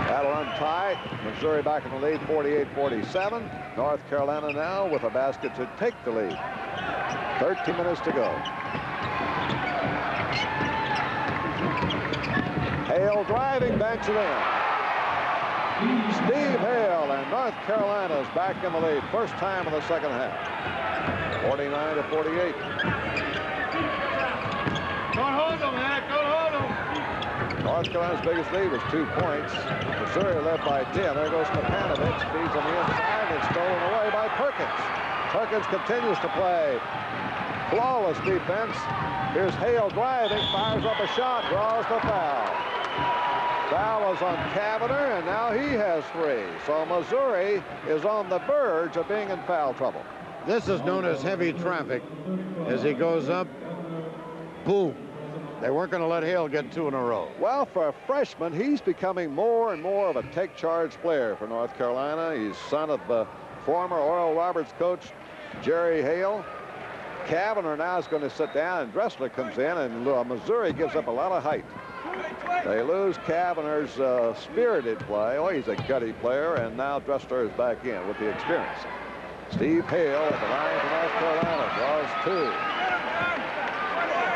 That'll untie Missouri back in the lead, 48-47. North Carolina now with a basket to take the lead. 13 minutes to go. Hale driving, banks it in. Steve Hale, and North Carolina is back in the lead. First time in the 2nd half. 49-48. Don't hold them, man. Don't hold them. North Carolina's biggest lead was 2 points. Missouri led by 10. There goes Stepanovich. Feeds on the inside. It's stolen away by Perkins. Perkins continues to play. Flawless defense. Here's Hale driving, fires up a shot, draws the foul. Foul is on Kavanaugh, and now he has 3. So Missouri is on the verge of being in foul trouble. This is known as heavy traffic. As he goes up, boom. They weren't going to let Hale get 2 in a row. Well, for a freshman, he's becoming more and more of a take-charge player for North Carolina. He's son of the former Oral Roberts coach, Jerry Hale. Kavanagh now is going to sit down, and Dressler comes in, and Missouri gives up a lot of height. They lose Kavanagh's spirited play. Oh, he's a gutty player, and now Dressler is back in with the experience. Steve Hale at the line for North Carolina draws 2.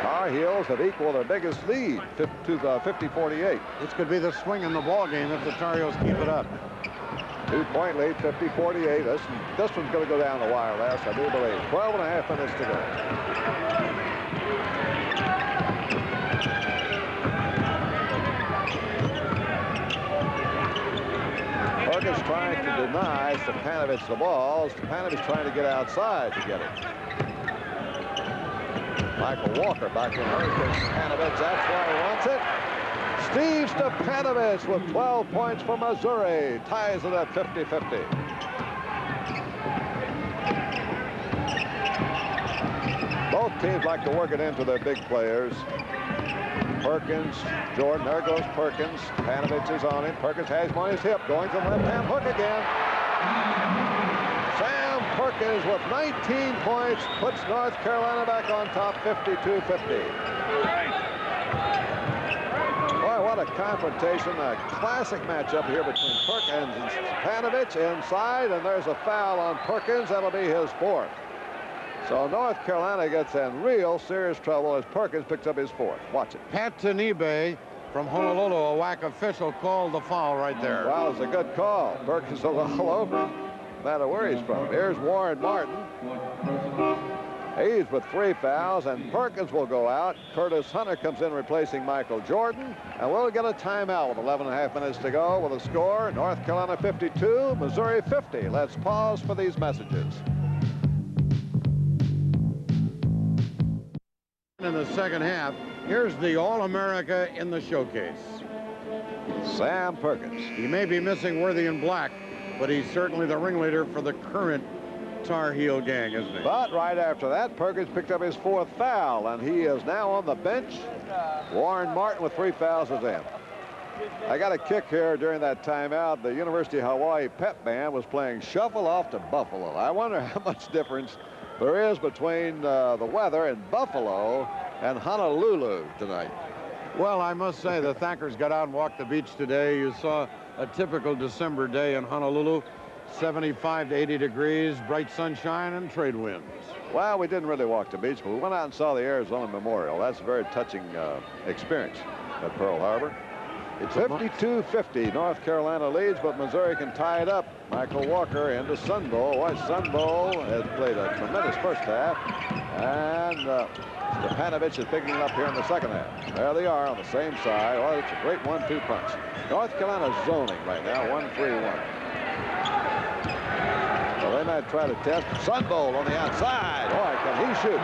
Tar Heels have equaled their biggest lead, 50-48. This could be the swing in the ball game if the Tar Heels keep it up. 2-point lead, 50-48. This one's going to go down the wire last, I do believe. 12.5 minutes to go. Perkins trying to deny Stepanovich the ball. Stepanovich trying to get outside to get it. Michael Walker back in hurry for Stepanovich. That's why he wants it. Steve Stepanovich with 12 points for Missouri. Ties it at 50-50. Both teams like to work it into their big players. Perkins, Jordan, there goes Perkins. Stepanovich is on him. Perkins has him on his hip, going to the left-hand hook again. Sam Perkins with 19 points puts North Carolina back on top, 52-50. Boy, what a confrontation, a classic matchup here between Perkins and Stepanovich inside, and there's a foul on Perkins. That'll be his 4th. So North Carolina gets in real serious trouble as Perkins picks up his 4th. Watch it. Pat Tanibe from Honolulu, a WAC official, called the foul right there. Wow, it's a good call. Perkins is all over him. No matter where he's from. Here's Warren Martin. He's with 3 fouls, and Perkins will go out. Curtis Hunter comes in replacing Michael Jordan, and we'll get a timeout with 11.5 minutes to go with a score. North Carolina 52, Missouri 50. Let's pause for these messages. In the second half, here's the All-America in the showcase. Sam Perkins. He may be missing Worthy and Black, but he's certainly the ringleader for the current Tar Heel gang, isn't he? But right after that, Perkins picked up his 4th foul, and he is now on the bench. Warren Martin with 3 fouls is in. I got a kick here during that timeout. The University of Hawaii pep band was playing Shuffle Off to Buffalo. I wonder how much difference there is between the weather in Buffalo and Honolulu tonight. Well, I must say the Thackers got out and walked the beach today. You saw a typical December day in Honolulu, 75 to 80 degrees, bright sunshine and trade winds. Well, we didn't really walk the beach, but we went out and saw the Arizona Memorial. That's a very touching experience at Pearl Harbor. It's 52-50. North Carolina leads, but Missouri can tie it up. Michael Walker into Sunbull. Boy, Sunbull has played a tremendous first half. And Stepanovich is picking it up here in the second half. There they are on the same side. Oh, it's a great 1-2 punch. North Carolina zoning right now, 1-3-1. So they might try to test Sunbull on the outside. Boy, can he shoot.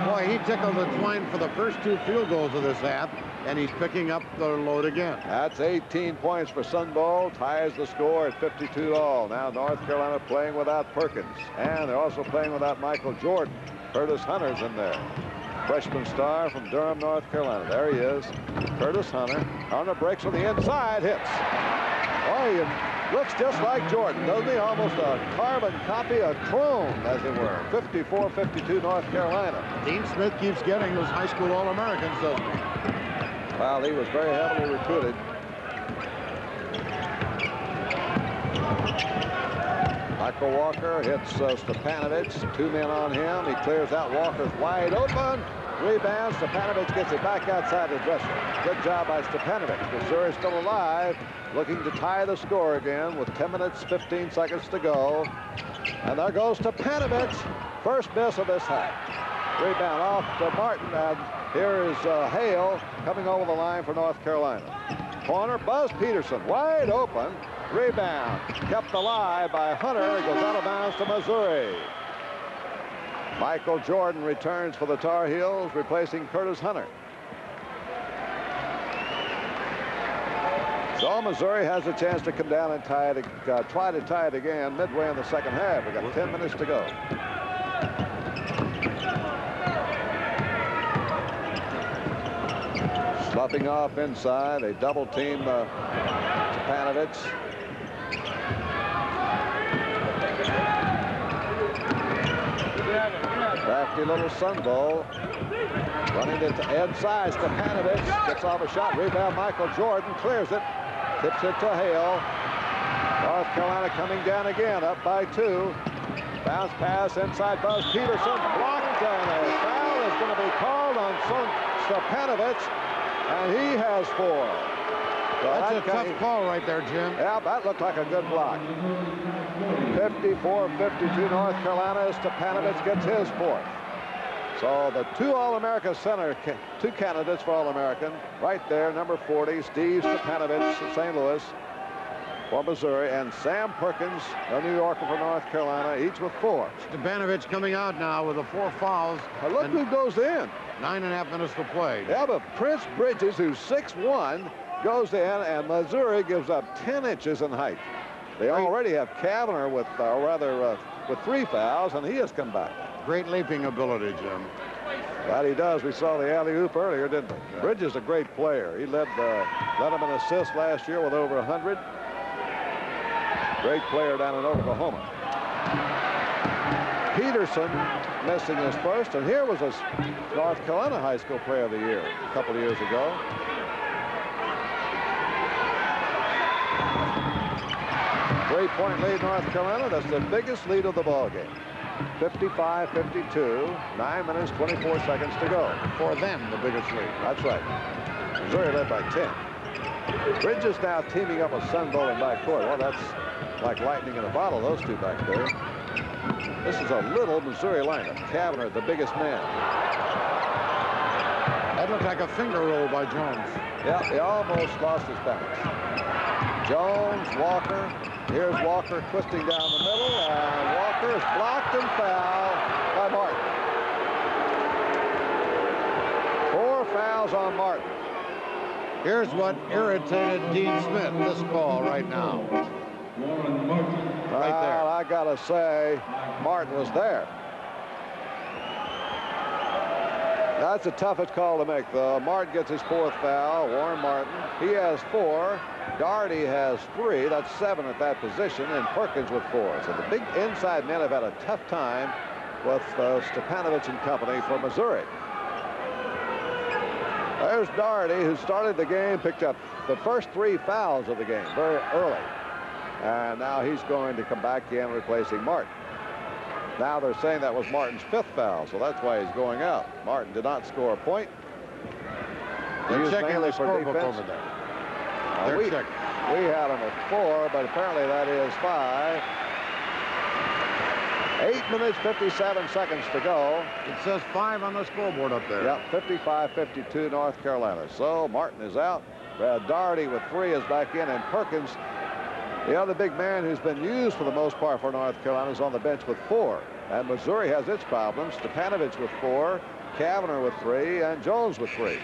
Boy, he tickled the twine for the first 2 field goals of this half, and he's picking up the load again. That's 18 points for Sunbull. Ties the score at 52-all. Now North Carolina playing without Perkins. And they're also playing without Michael Jordan. Curtis Hunter's in there. Freshman star from Durham, North Carolina. There he is. Curtis Hunter. Hunter breaks on the inside. Hits. Oh, he looks just like Jordan, doesn't he? Almost a carbon copy, a clone, as it were. 54-52 North Carolina. Dean Smith keeps getting those high school All-Americans, doesn't he? Well, he was very heavily recruited. Michael Walker hits Stepanovich. 2 men on him. He clears out. Walker's wide open. Rebound. Stepanovich gets it back outside the dresser. Good job by Stepanovich. Missouri still alive, looking to tie the score again with 10 minutes, 15 seconds to go. And there goes Stepanovich. First miss of this half. Rebound off to Martin. And here is Hale coming over the line for North Carolina. Corner, Buzz Peterson, wide open. Rebound, kept alive by Hunter. It goes out of bounds to Missouri. Michael Jordan returns for the Tar Heels, replacing Curtis Hunter. So Missouri has a chance to come down and tie it, try to tie it again midway in the second half. We've got 10 minutes to go. Sloughing off inside, a double team Stepanovich. Crafty little Sun Bowl. Running it to inside. Stepanovich gets off a shot. Rebound. Michael Jordan clears it. Tips it to Hale. North Carolina coming down again, up by 2. Bounce pass inside. Buzz Peterson blocked, and a foul is going to be called on Stepanovich, and he has 4. Well, that's a tough call right there, Jim. Yeah, that looked like a good block. 54-52 North Carolina. Stepanovich gets his 4th. So the 2 All-America center, 2 candidates for All-American, right there, number 40, Steve Stepanovich of St. Louis for Missouri, and Sam Perkins, a New Yorker for North Carolina, each with 4. Stepanovich coming out now with the 4 fouls. Now look who goes in. 9.5 minutes to play. Yeah, but Prince Bridges, who's 6'1", goes in, and Missouri gives up 10 inches in height. They already have Kavanagh with, with 3 fouls, and he has come back. Great leaping ability, Jim. That he does. We saw the alley-oop earlier, didn't we? Yeah. Bridges is a great player. He led them in assists last year with over 100. Great player down in Oklahoma. Peterson missing his first, and here was a North Carolina High School Player of the Year a couple of years ago. Three-point lead, North Carolina. That's the biggest lead of the ball game. 55-52, 9 minutes, 24 seconds to go. For them, the biggest lead. That's right. Missouri led by 10. Bridges now teaming up with Sun Bowl in backcourt. Well, that's like lightning in a bottle, those 2 back there. This is a little Missouri lineup. Kavanagh, the biggest man. That looked like a finger roll by Jones. Yeah, he almost lost his balance. Jones, Walker. Here's Walker twisting down the middle, and Walker is blocked and fouled by Martin. 4 fouls on Martin. Here's what irritated Dean Smith, this call right now. Right there. I gotta say, Martin was there. That's the toughest call to make, though. Martin gets his 4th foul. Warren Martin. He has 4. Doherty has 3. That's 7 at that position, and Perkins with 4. So the big inside men have had a tough time with Stepanovich and company for Missouri. There's Doherty, who started the game, picked up the first 3 fouls of the game very early. And now he's going to come back in replacing Martin. Now they're saying that was Martin's 5th foul, so that's why he's going out. Martin did not score a point. They're checking the scorebook over there. We had him at 4, but apparently that is 5. 8 minutes, 57 seconds to go. It says 5 on the scoreboard up there. Yep, 55-52 North Carolina. So Martin is out. Brad Doherty with 3 is back in, and Perkins, the other big man who's been used for the most part for North Carolina, is on the bench with 4. And Missouri has its problems. Stepanovich with 4, Kavanagh with 3, and Jones with 3.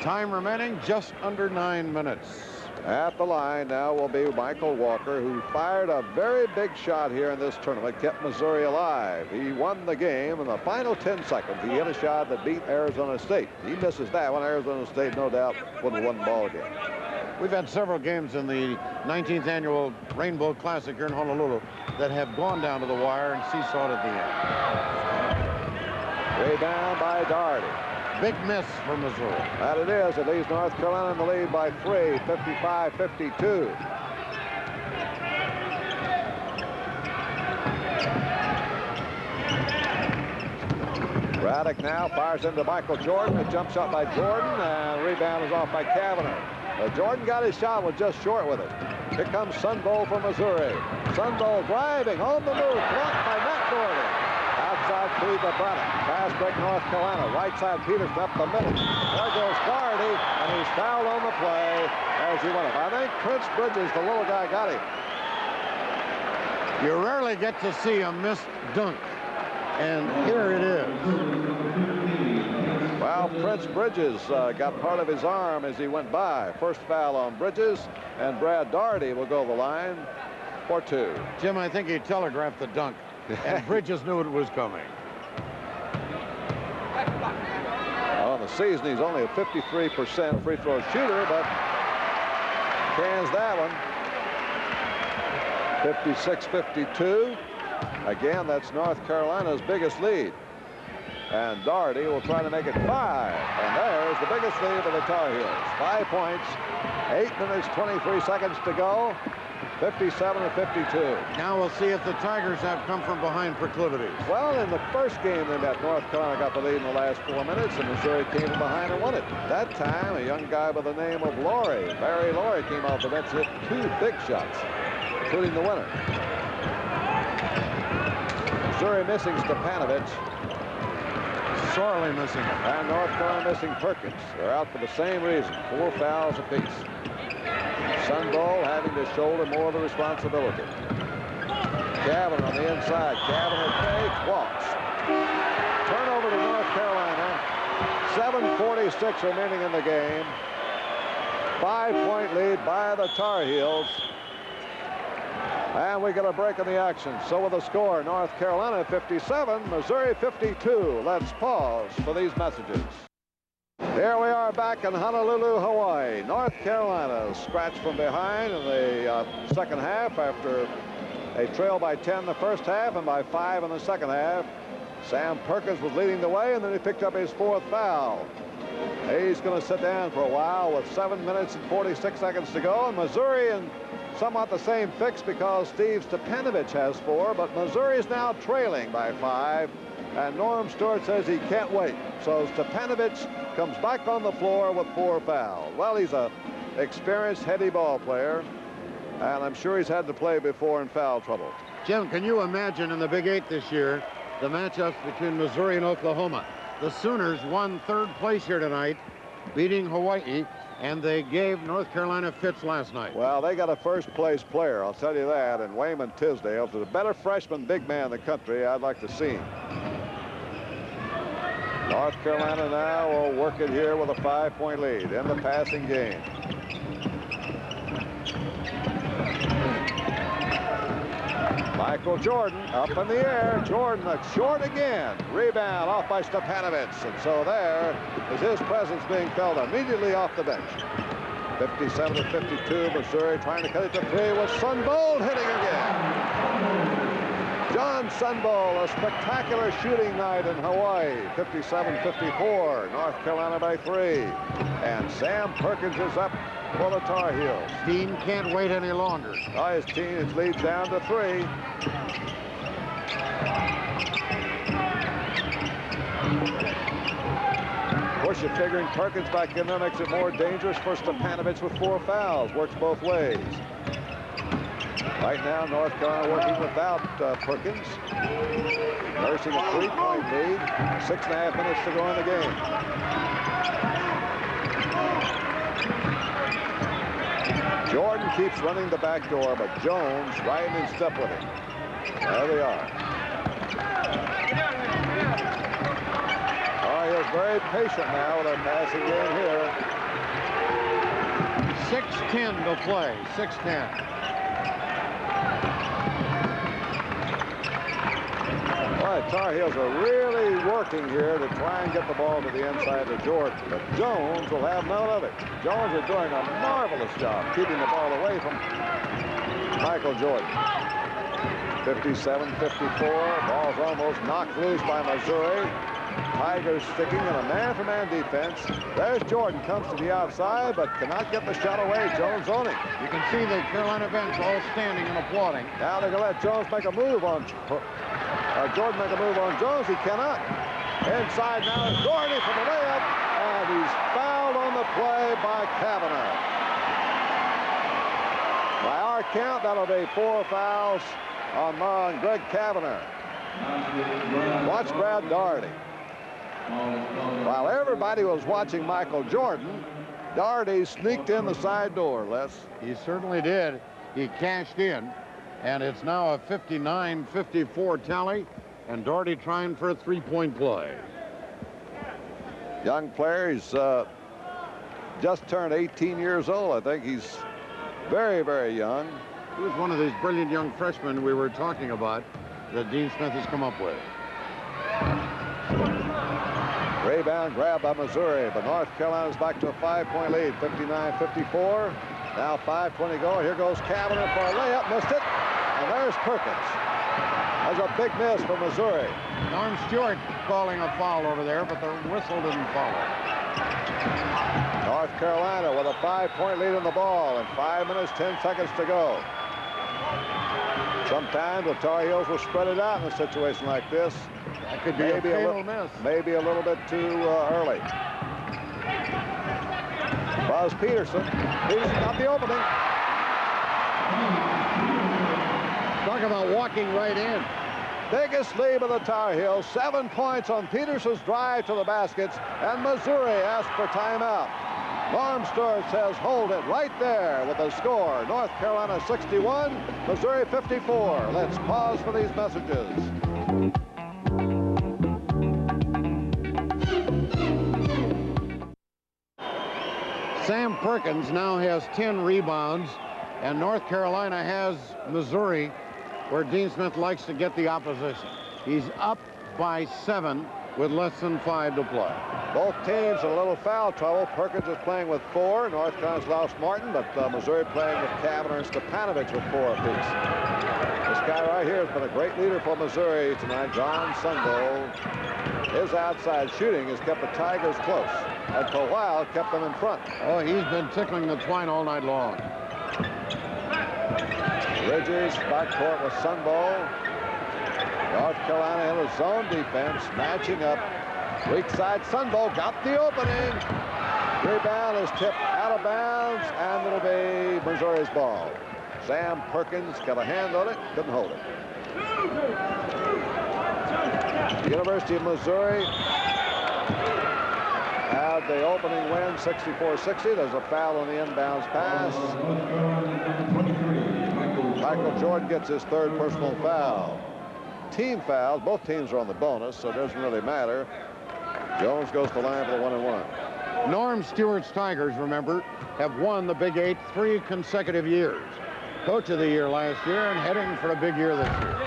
Time remaining just under 9 minutes. At the line now will be Michael Walker, who fired a very big shot here in this tournament, kept Missouri alive. He won the game in the final 10 seconds. He hit a shot that beat Arizona State. He misses that one. Arizona State, no doubt, would have won the ball game. We've had several games in the 19th annual Rainbow Classic here in Honolulu that have gone down to the wire and seesawed at the end. Rebound by Doherty. Big miss for Missouri. That it is. It leaves North Carolina in the lead by 3, 55-52. Braddock now fires into Michael Jordan. A jump shot by Jordan, and rebound is off by Kavanagh. Jordan got his shot, was just short with it. Here comes Sun Bowl for Missouri. Sun Bowl driving on the move, blocked by Matt Doherty. Outside feed to Braddock. Fast break North Carolina. Right side Peterson up the middle. There goes Doherty, and he's fouled on the play as he went up. I think Prince Bridges, the little guy, got him. You rarely get to see a missed dunk, and here it is. Well, Prince Bridges got part of his arm as he went by. First foul on Bridges, and Brad Doherty will go the line for 2. Jim, I think he telegraphed the dunk, and Bridges knew it was coming. On the season, he's only a 53% free throw shooter, but cans that one. 56-52. Again, that's North Carolina's biggest lead. And Doherty will try to make it 5. And there's the biggest lead of the Tar Heels. 5 points, 8 minutes, 23 seconds to go. 57-52. Now we'll see if the Tigers have come from behind proclivities. Well, in the first game they met, North Carolina got the lead in the last 4 minutes, and Missouri came from behind and won it. That time, a young guy by the name of Laurie, Barry Laurie, came off the bench and hit 2 big shots, including the winner. Missouri missing Stepanovic. Sorely missing him. And North Carolina missing Perkins. They're out for the same reason, 4 fouls apiece. Sunbowl having to shoulder more of the responsibility. Gavin on the inside. Gavin fakes, walks. Turnover to North Carolina. 7:46 remaining in the game. 5-point lead by the Tar Heels. And we get a break in the action. So with the score, North Carolina 57, Missouri 52. Let's pause for these messages. Here we are back in Honolulu, Hawaii. North Carolina scratched from behind in the second half after a trail by 10 the first half and by 5 in the second half. Sam Perkins was leading the way, and then he picked up his 4th foul. He's going to sit down for a while with 7 minutes and 46 seconds to go. And Missouri in somewhat the same fix because Steve Stepanovic has 4, but Missouri is now trailing by 5. And Norm Stewart says he can't wait. So Stepanovic comes back on the floor with 4 fouls. Well, he's an experienced, heady ball player, and I'm sure he's had to play before in foul trouble. Jim, can you imagine in the Big 8 this year the matchups between Missouri and Oklahoma? The Sooners won 3rd place here tonight, beating Hawaii, and they gave North Carolina fits last night. Well, they got a first-place player, I'll tell you that, and Wayman Tisdale. If there's a better freshman big man in the country, I'd like to see him. North Carolina now will work it here with a 5-point lead in the passing game. Michael Jordan up in the air. Jordan short again. Rebound off by Stepanovic. And so there is his presence being felt immediately off the bench. 57-52. Missouri trying to cut it to 3 with Sunbowl hitting again. John Sunbowl, a spectacular shooting night in Hawaii. 57-54. North Carolina by 3. And Sam Perkins is up for the Tar Heels. Team can't wait any longer. His team is leads down to 3. Of course, you're figuring Perkins back in there makes it more dangerous for Stepanovic with 4 fouls. Works both ways. Right now, North Carolina working without Perkins. Nursing a 3-point lead. 6.5 minutes to go in the game. Jordan keeps running the back door, but Jones right in step with him. There they are. He is very patient now with their passing game here. 6:10 to play. 6:10. All right, Tar Heels are really working here to try and get the ball to the inside of Jordan. But Jones will have none of it. Jones is doing a marvelous job keeping the ball away from Michael Jordan. 57-54. Ball's almost knocked loose by Missouri. Tigers sticking in a man-for-man defense. There's Jordan, comes to the outside, but cannot get the shot away. Jones on him. You can see the Carolina bench all standing and applauding. Now they're going to let Jones make a move on Jordan make a move on Jones. He cannot. Inside now is Doherty from the layup, and he's fouled on the play by Kavanaugh. By our count, that'll be 4 fouls on Greg Kavanaugh. Watch Brad Doherty. While everybody was watching Michael Jordan, Doherty sneaked in the side door, Les. He certainly did. He cashed in, and it's now a 59-54 tally, and Doherty trying for a 3-point play. Young player, he's just turned 18 years old. I think he's very, very young. He was one of these brilliant young freshmen we were talking about that Dean Smith has come up with. Rebound grab by Missouri, but North Carolina's back to a 5-point lead, 59-54. Now 5:20 go. Here goes Kavanaugh for a layup, missed it, and there's Perkins. That's a big miss for Missouri. Norm Stewart calling a foul over there, but the whistle didn't follow. North Carolina with a 5-point lead in the ball and 5 minutes, 10 seconds to go. Sometimes the Tar Heels will spread it out in a situation like this. That could be a fatal miss. Maybe a little bit too early. Buzz Peterson. Peterson got the opening. Talk about walking right in. Biggest lead of the Tar Heels, 7 points on Peterson's drive to the baskets, and Missouri asked for timeout. Norm Stewart says hold it right there with the score. North Carolina 61, Missouri 54. Let's pause for these messages. Sam Perkins now has 10 rebounds, and North Carolina has Missouri, where Dean Smith likes to get the opposition. He's up by 7 with less than 5 to play. Both teams in a little foul trouble. Perkins is playing with 4. North Carolina's lost Martin, but Missouri playing with Kavanaugh and Stepanovic with 4 apiece. This guy right here has been a great leader for Missouri tonight, John Sundell. His outside shooting has kept the Tigers close, and for a while kept them in front. Oh, he's been tickling the twine all night long. Bridges backcourt with Sunball. North Carolina in a zone defense, matching up. Weak side, Sunball got the opening. Rebound is tipped out of bounds, and it'll be Missouri's ball. Sam Perkins got a hand on it, couldn't hold it. The University of Missouri had the opening win, 64-60. There's a foul on the inbounds pass. Michael Jordan gets his 3rd personal foul. Team fouls, both teams are on the bonus, so it doesn't really matter. Jones goes to the line for the 1-and-1. Norm Stewart's Tigers, remember, have won the Big 8 3 consecutive years. Coach of the year last year and heading for a big year this year.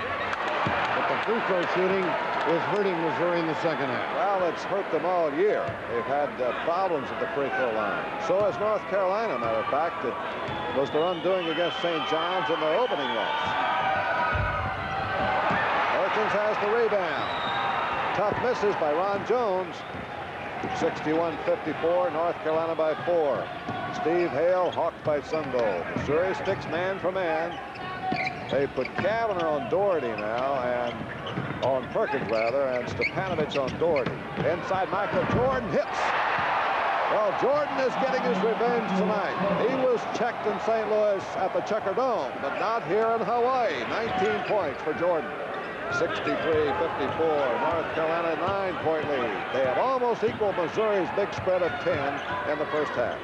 But the free throw shooting is hurting Missouri in the second half. Well, it's hurt them all year. They've had problems at the free throw line. So has North Carolina, matter of fact. It was their undoing against St. John's in their opening loss. Perkins has the rebound. Tough misses by Ron Jones. 61-54, North Carolina by 4. Steve Hale hawked by Sunbow. Missouri sticks man for man. They put Kavanaugh on Doherty now, and on Perkins rather, and Stepanovic on Doherty. Inside, Michael Jordan hits. Well, Jordan is getting his revenge tonight. He was checked in St. Louis at the Checker Dome, but not here in Hawaii. 19 points for Jordan. 63-54, North Carolina 9-point lead. They have almost equaled Missouri's big spread of 10 in the first half.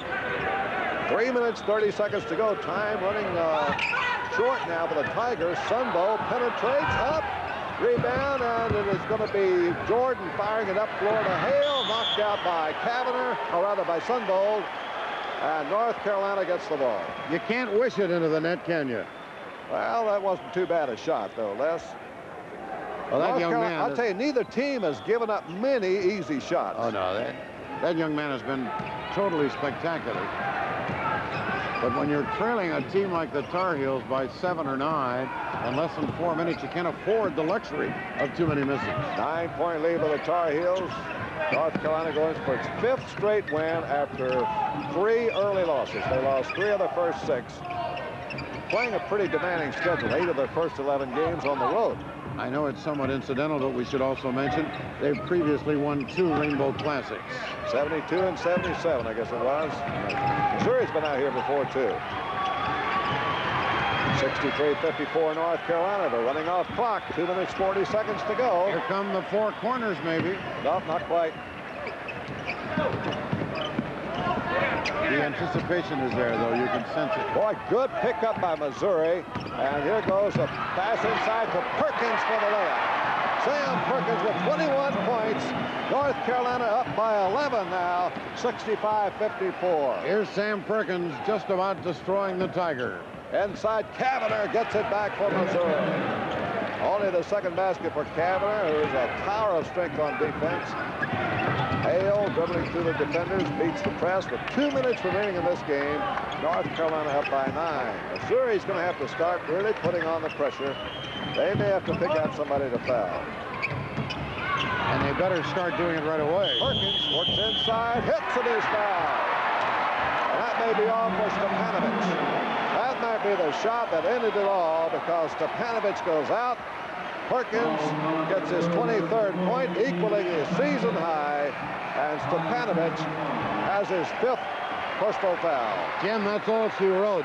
3 minutes, 30 seconds to go. Time running short now for the Tigers. Sunbow penetrates up, rebound, and it is going to be Jordan firing it up floor to Hale, knocked out by Kavanaugh, or rather by Sunbow, and North Carolina gets the ball. You can't wish it into the net, can you? Well, that wasn't too bad a shot, though, Les. Well, that young man, I'll tell you, neither team has given up many easy shots. Oh, no, that young man has been totally spectacular. But when you're trailing a team like the Tar Heels by 7 or 9 in less than 4 minutes, you can't afford the luxury of too many misses. 9-point lead by the Tar Heels. North Carolina going for its 5th straight win after 3 early losses. They lost 3 of their first 6. Playing a pretty demanding schedule, 8 of their first 11 games on the road. I know it's somewhat incidental, but we should also mention they've previously won 2 Rainbow Classics. 72 and 77, I guess it was. Missouri's been out here before, too. 63-54 North Carolina. They're running off clock. 2 minutes, 40 seconds to go. Here come the 4 corners, maybe. Nope, not quite. The anticipation is there, though. You can sense it. Boy, good pickup by Missouri. And here goes a pass inside to Perkins for the layup. Sam Perkins with 21 points. North Carolina up by 11 now, 65-54. Here's Sam Perkins just about destroying the Tiger. Inside, Kavanaugh gets it back for Missouri. Only the second basket for Kavanaugh, who is a tower of strength on defense. Hale dribbling through the defenders, beats the press with 2 minutes remaining in this game. North Carolina up by 9. Missouri's going to have to start really putting on the pressure. They may have to pick out somebody to foul. And they better start doing it right away. Perkins works inside, hits and is fouled. And that may be all for Stepanovic. That might be the shot that ended it all because Stepanovic goes out. Perkins gets his 23rd point, equaling his season high, and Stepanovic has his 5th personal foul. Jim, that's all she wrote.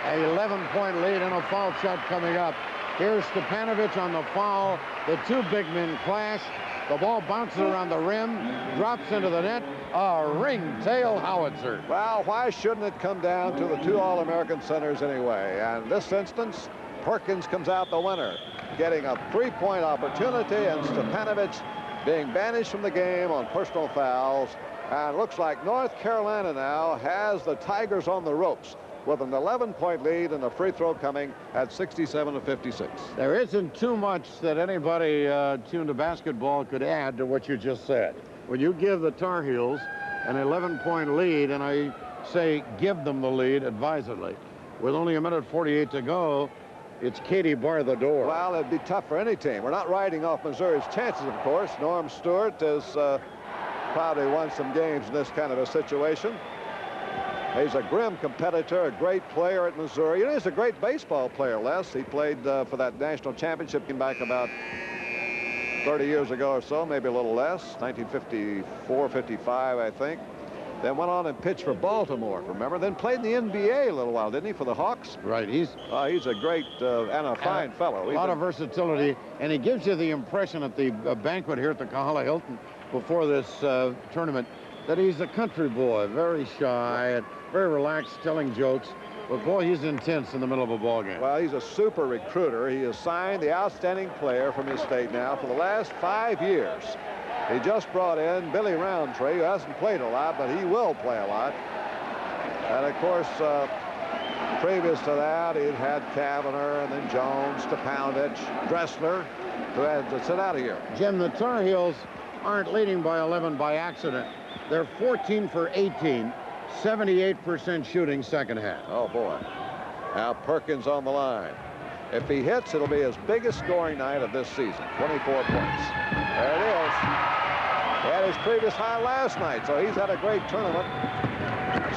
An 11-point lead and a foul shot coming up. Here's Stepanovic on the foul. The two big men clash. The ball bounces around the rim, drops into the net. A ringtail howitzer. Well, why shouldn't it come down to the two All-American centers anyway? And in this instance, Perkins comes out the winner, getting a 3-point opportunity, and Stepanovic being banished from the game on personal fouls. And it looks like North Carolina now has the Tigers on the ropes with an 11-point lead and a free throw coming at 67-56. There isn't too much that anybody tuned to basketball could add to what you just said. When you give the Tar Heels an 11-point lead, and I say give them the lead advisedly, with only a minute 48 to go, it's Katie bar the door. Well, it'd be tough for any team. We're not riding off Missouri's chances, of course. Norm Stewart has probably won some games in this kind of a situation. He's a grim competitor, a great player at Missouri. You know, he's a great baseball player, Les. He played for that national championship game back about 30 years ago or so, maybe a little less, 1954, 55, I think. Then went on and pitched for Baltimore, remember? Then played in the NBA a little while, didn't he, for the Hawks? Right. He's a great and a fine fellow. A lot of versatility, and he gives you the impression at the banquet here at the Kahala Hilton before this tournament that he's a country boy, very shy and very relaxed, telling jokes. But boy, he's intense in the middle of a ball game. Well, he's a super recruiter. He has signed the outstanding player from his state now for the last 5 years. He just brought in Billy Roundtree, who hasn't played a lot, but he will play a lot. And of course, previous to that, he'd had Kavanagh and then Jones, Stepanovic, Dressler, who had to sit out of here. Jim, the Tar Heels aren't leading by 11 by accident. They're 14 for 18, 78% shooting second half. Oh, boy. Now Perkins on the line. If he hits, it'll be his biggest scoring night of this season, 24 points. There it is. He had his previous high last night, so he's had a great tournament.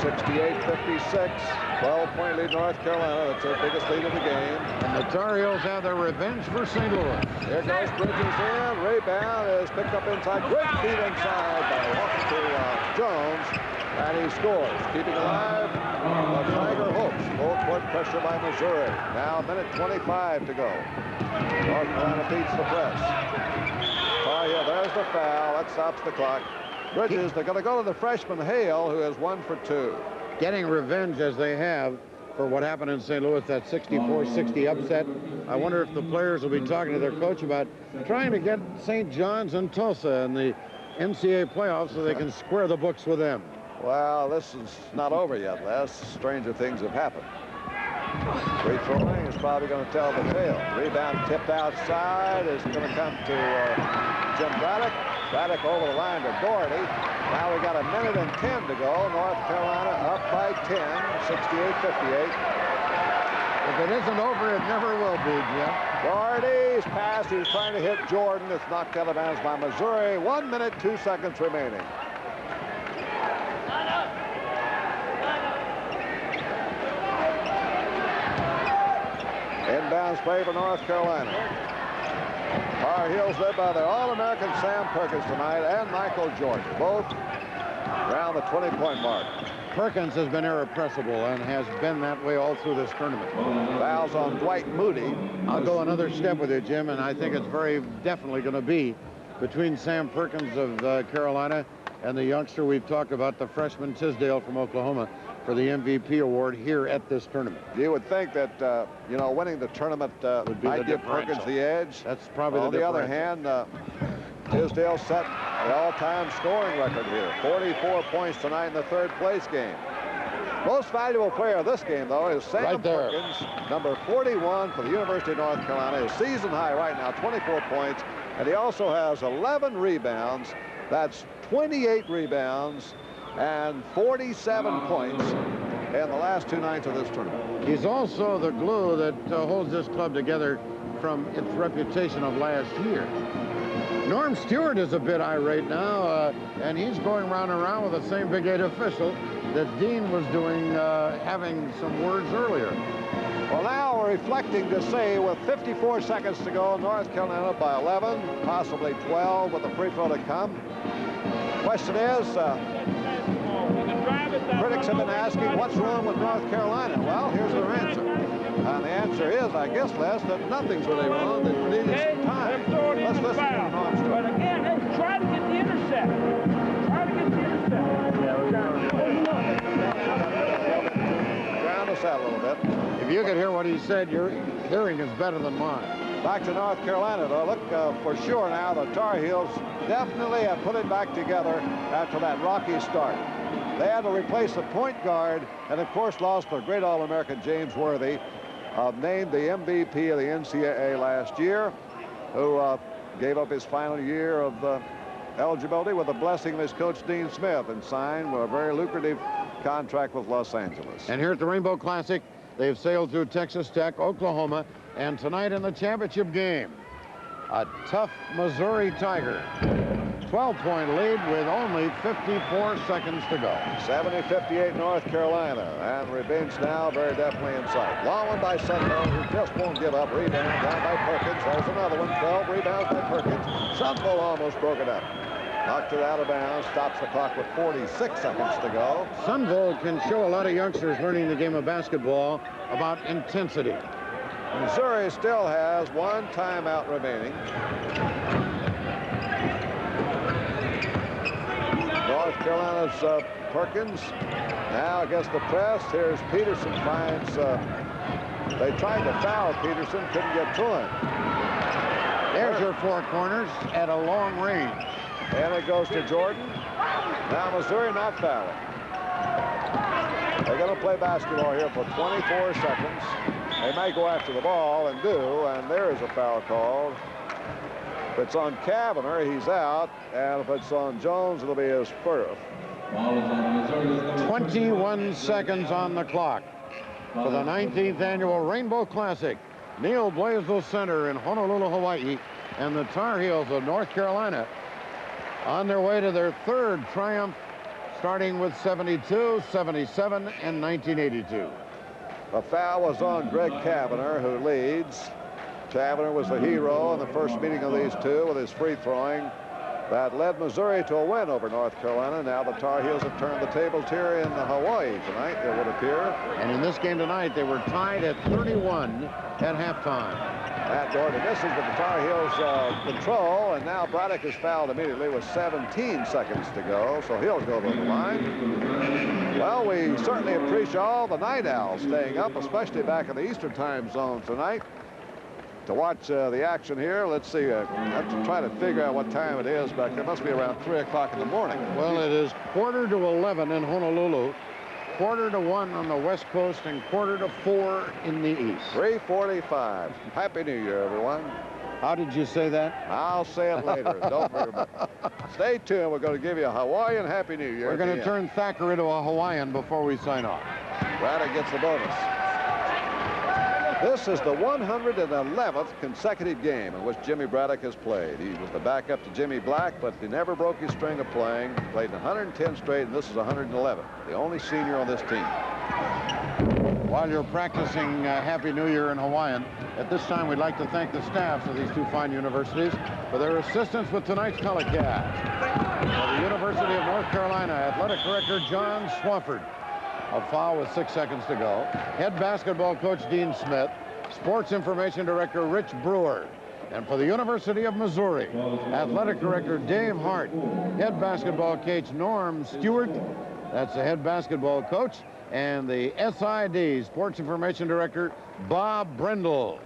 68-56, 12-point lead North Carolina. That's their biggest lead of the game. And the Tar Heels have their revenge for St. Louis. Here goes Bridges in. Rebound is picked up inside. Great feed inside by walking to Jones. And he scores. Keeping alive the Tiger hopes. Full court pressure by Missouri. Now a minute 25 to go. North Carolina beats the press. Oh, yeah, there's the foul. That stops the clock. Bridges, they're going to go to the freshman Hale, who has 1 for 2. Getting revenge as they have for what happened in St. Louis, that 64-60 upset. I wonder if the players will be talking to their coach about trying to get St. John's and Tulsa in the NCAA playoffs so they can square the books with them. Well, this is not over yet, Les. Stranger things have happened. Free throw line is probably going to tell the tale. Rebound tipped outside is going to come to Jim Braddock. Braddock over the line to Doherty. Now we got a minute and 10 to go. North Carolina up by 10, 68-58. If it isn't over, it never will be, Jim. Doherty's pass. He was trying to hit Jordan. It's knocked out of bounds by Missouri. 1 minute, 2 seconds remaining. Inbounds play for North Carolina. Tar Heels led by their All-American Sam Perkins tonight and Michael Jordan, both around the 20-point mark. Perkins has been irrepressible and has been that way all through this tournament. Fouls on Dwight Moody. I'll go another step with you, Jim, and I think it's very definitely going to be between Sam Perkins of Carolina and the youngster we've talked about, the freshman Tisdale from Oklahoma, for the MVP award here at this tournament. You would think that, you know, winning the tournament would might give Perkins the edge. That's probably on the other hand, Tisdale set the all-time scoring record here. 44 points tonight in the third-place game. Most valuable player of this game, though, is Sam Perkins, number 41 for the University of North Carolina. His season high right now, 24 points. And he also has 11 rebounds That's 28 rebounds and 47 points in the last 2 nights of this tournament. He's also the glue that holds this club together from its reputation of last year. Norm Stewart is a bit irate now, and he's going round and round with the same Big 8 official that Dean was doing, having some words earlier. Well, now we're reflecting to see, with 54 seconds to go, North Carolina by 11, possibly 12 with the free throw to come. Question is, critics have been asking, what's wrong with North Carolina? Well, here's their answer. And the answer is, I guess, Les, that nothing's really wrong. They needed some time. Let's listen to Norm Stewart. But again, hey, try to get the intercept. Try to get the intercept. Ground us out a little bit. If you could hear what he said, your hearing is better than mine. Back to North Carolina, though. Look, for sure now, the Tar Heels definitely have put it back together after that rocky start. They had to replace the point guard and, of course, lost their great All-American James Worthy, named the MVP of the NCAA last year, who gave up his final year of eligibility with the blessing of his coach, Dean Smith, and signed a very lucrative contract with Los Angeles. And here at the Rainbow Classic, they've sailed through Texas Tech, Oklahoma, and tonight in the championship game, a tough Missouri Tiger. 12-point lead with only 54 seconds to go. 70-58 North Carolina, and revenge now very definitely in sight. Long one by Sunville, who just won't give up. Rebound down by Perkins. There's another one. 12 rebounds by Perkins. Sunville almost broke it up. Knocked it out of bounds. Stops the clock with 46 seconds to go. Sunville can show a lot of youngsters learning the game of basketball about intensity. Missouri still has one timeout remaining. North Carolina's Perkins now against the press. Here's Peterson, finds, they tried to foul Peterson, couldn't get to him. There's your 4 corners at a long range. And it goes to Jordan. Now Missouri not fouling. They're going to play basketball here for 24 seconds. They might go after the ball and do, and there is a foul called. If it's on Kavanagh, he's out, and if it's on Jones, it'll be his first. 21 seconds on the clock for the 19th annual Rainbow Classic. Neil Blaisdell Center in Honolulu, Hawaii, and the Tar Heels of North Carolina on their way to their 3rd triumph, starting with 72, 77, and 1982. The foul was on Greg Kavanagh, who leads. Kavanagh was the hero in the first meeting of these two with his free throwing. That led Missouri to a win over North Carolina. Now the Tar Heels have turned the tables here in Hawaii tonight, it would appear. And in this game tonight, they were tied at 31 at halftime. Matt Gordon misses, but the Tar Heels control, and now Braddock is fouled immediately with 17 seconds to go, so he'll go to the line. Well, we certainly appreciate all the night owls staying up, especially back in the Eastern time zone tonight, to watch the action here. Let's see, I have to try to figure out what time it is back there. It must be around 3 o'clock in the morning. Well, it is 11:15 in Honolulu, 1:45 on the West Coast, and 3:45 in the East. 3:45. Happy New Year, everyone. How did you say that? I'll say it later. Don't remember. Stay tuned. We're going to give you a Hawaiian Happy New Year. We're going to turn Thacker into a Hawaiian before we sign off. Braddock gets the bonus. This is the 111th consecutive game in which Jimmy Braddock has played. He was the backup to Jimmy Black, but he never broke his string of playing. Played 110 straight, and this is 111. The only senior on this team. While you're practicing Happy New Year in Hawaiian, at this time we'd like to thank the staffs of these 2 fine universities for their assistance with tonight's telecast. For the University of North Carolina, Athletic Director John Swafford. A foul with 6 seconds to go. Head basketball coach Dean Smith. Sports information director Rich Brewer. And for the University of Missouri, Athletic Director Dave Hart. Head basketball coach Norm Stewart. That's the head basketball coach. And the SID, Sports Information Director, Bob Brendel.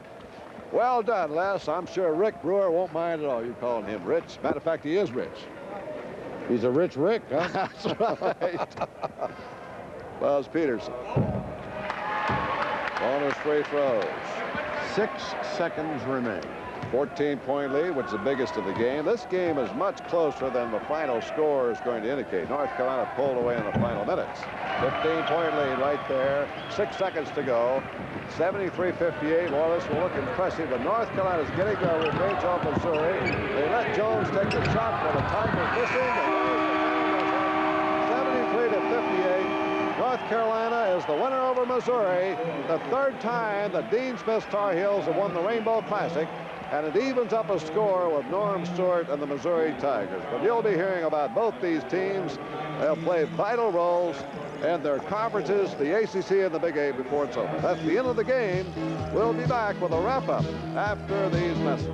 Well done, Les. I'm sure Rick Brewer won't mind at all you calling him Rich. Matter of fact, he is rich. He's a rich Rick, huh? That's right. Buzz Peterson. Bonus free throws. 6 seconds remain. 14-point lead, which is the biggest of the game. This game is much closer than the final score is going to indicate. North Carolina pulled away in the final minutes. 15-point lead right there. 6 seconds to go. 73-58. Well, this will look impressive, but North Carolina's getting their revenge on Missouri. They let Jones take the shot, but the time was missing. 73-58. North Carolina is the winner over Missouri. The third time the Dean Smith Tar Heels have won the Rainbow Classic, and it evens up a score with Norm Stewart and the Missouri Tigers. But you'll be hearing about both these teams. They'll play vital roles in their conferences, the ACC and the Big 8, before it's over. That's the end of the game. We'll be back with a wrap-up after these messages.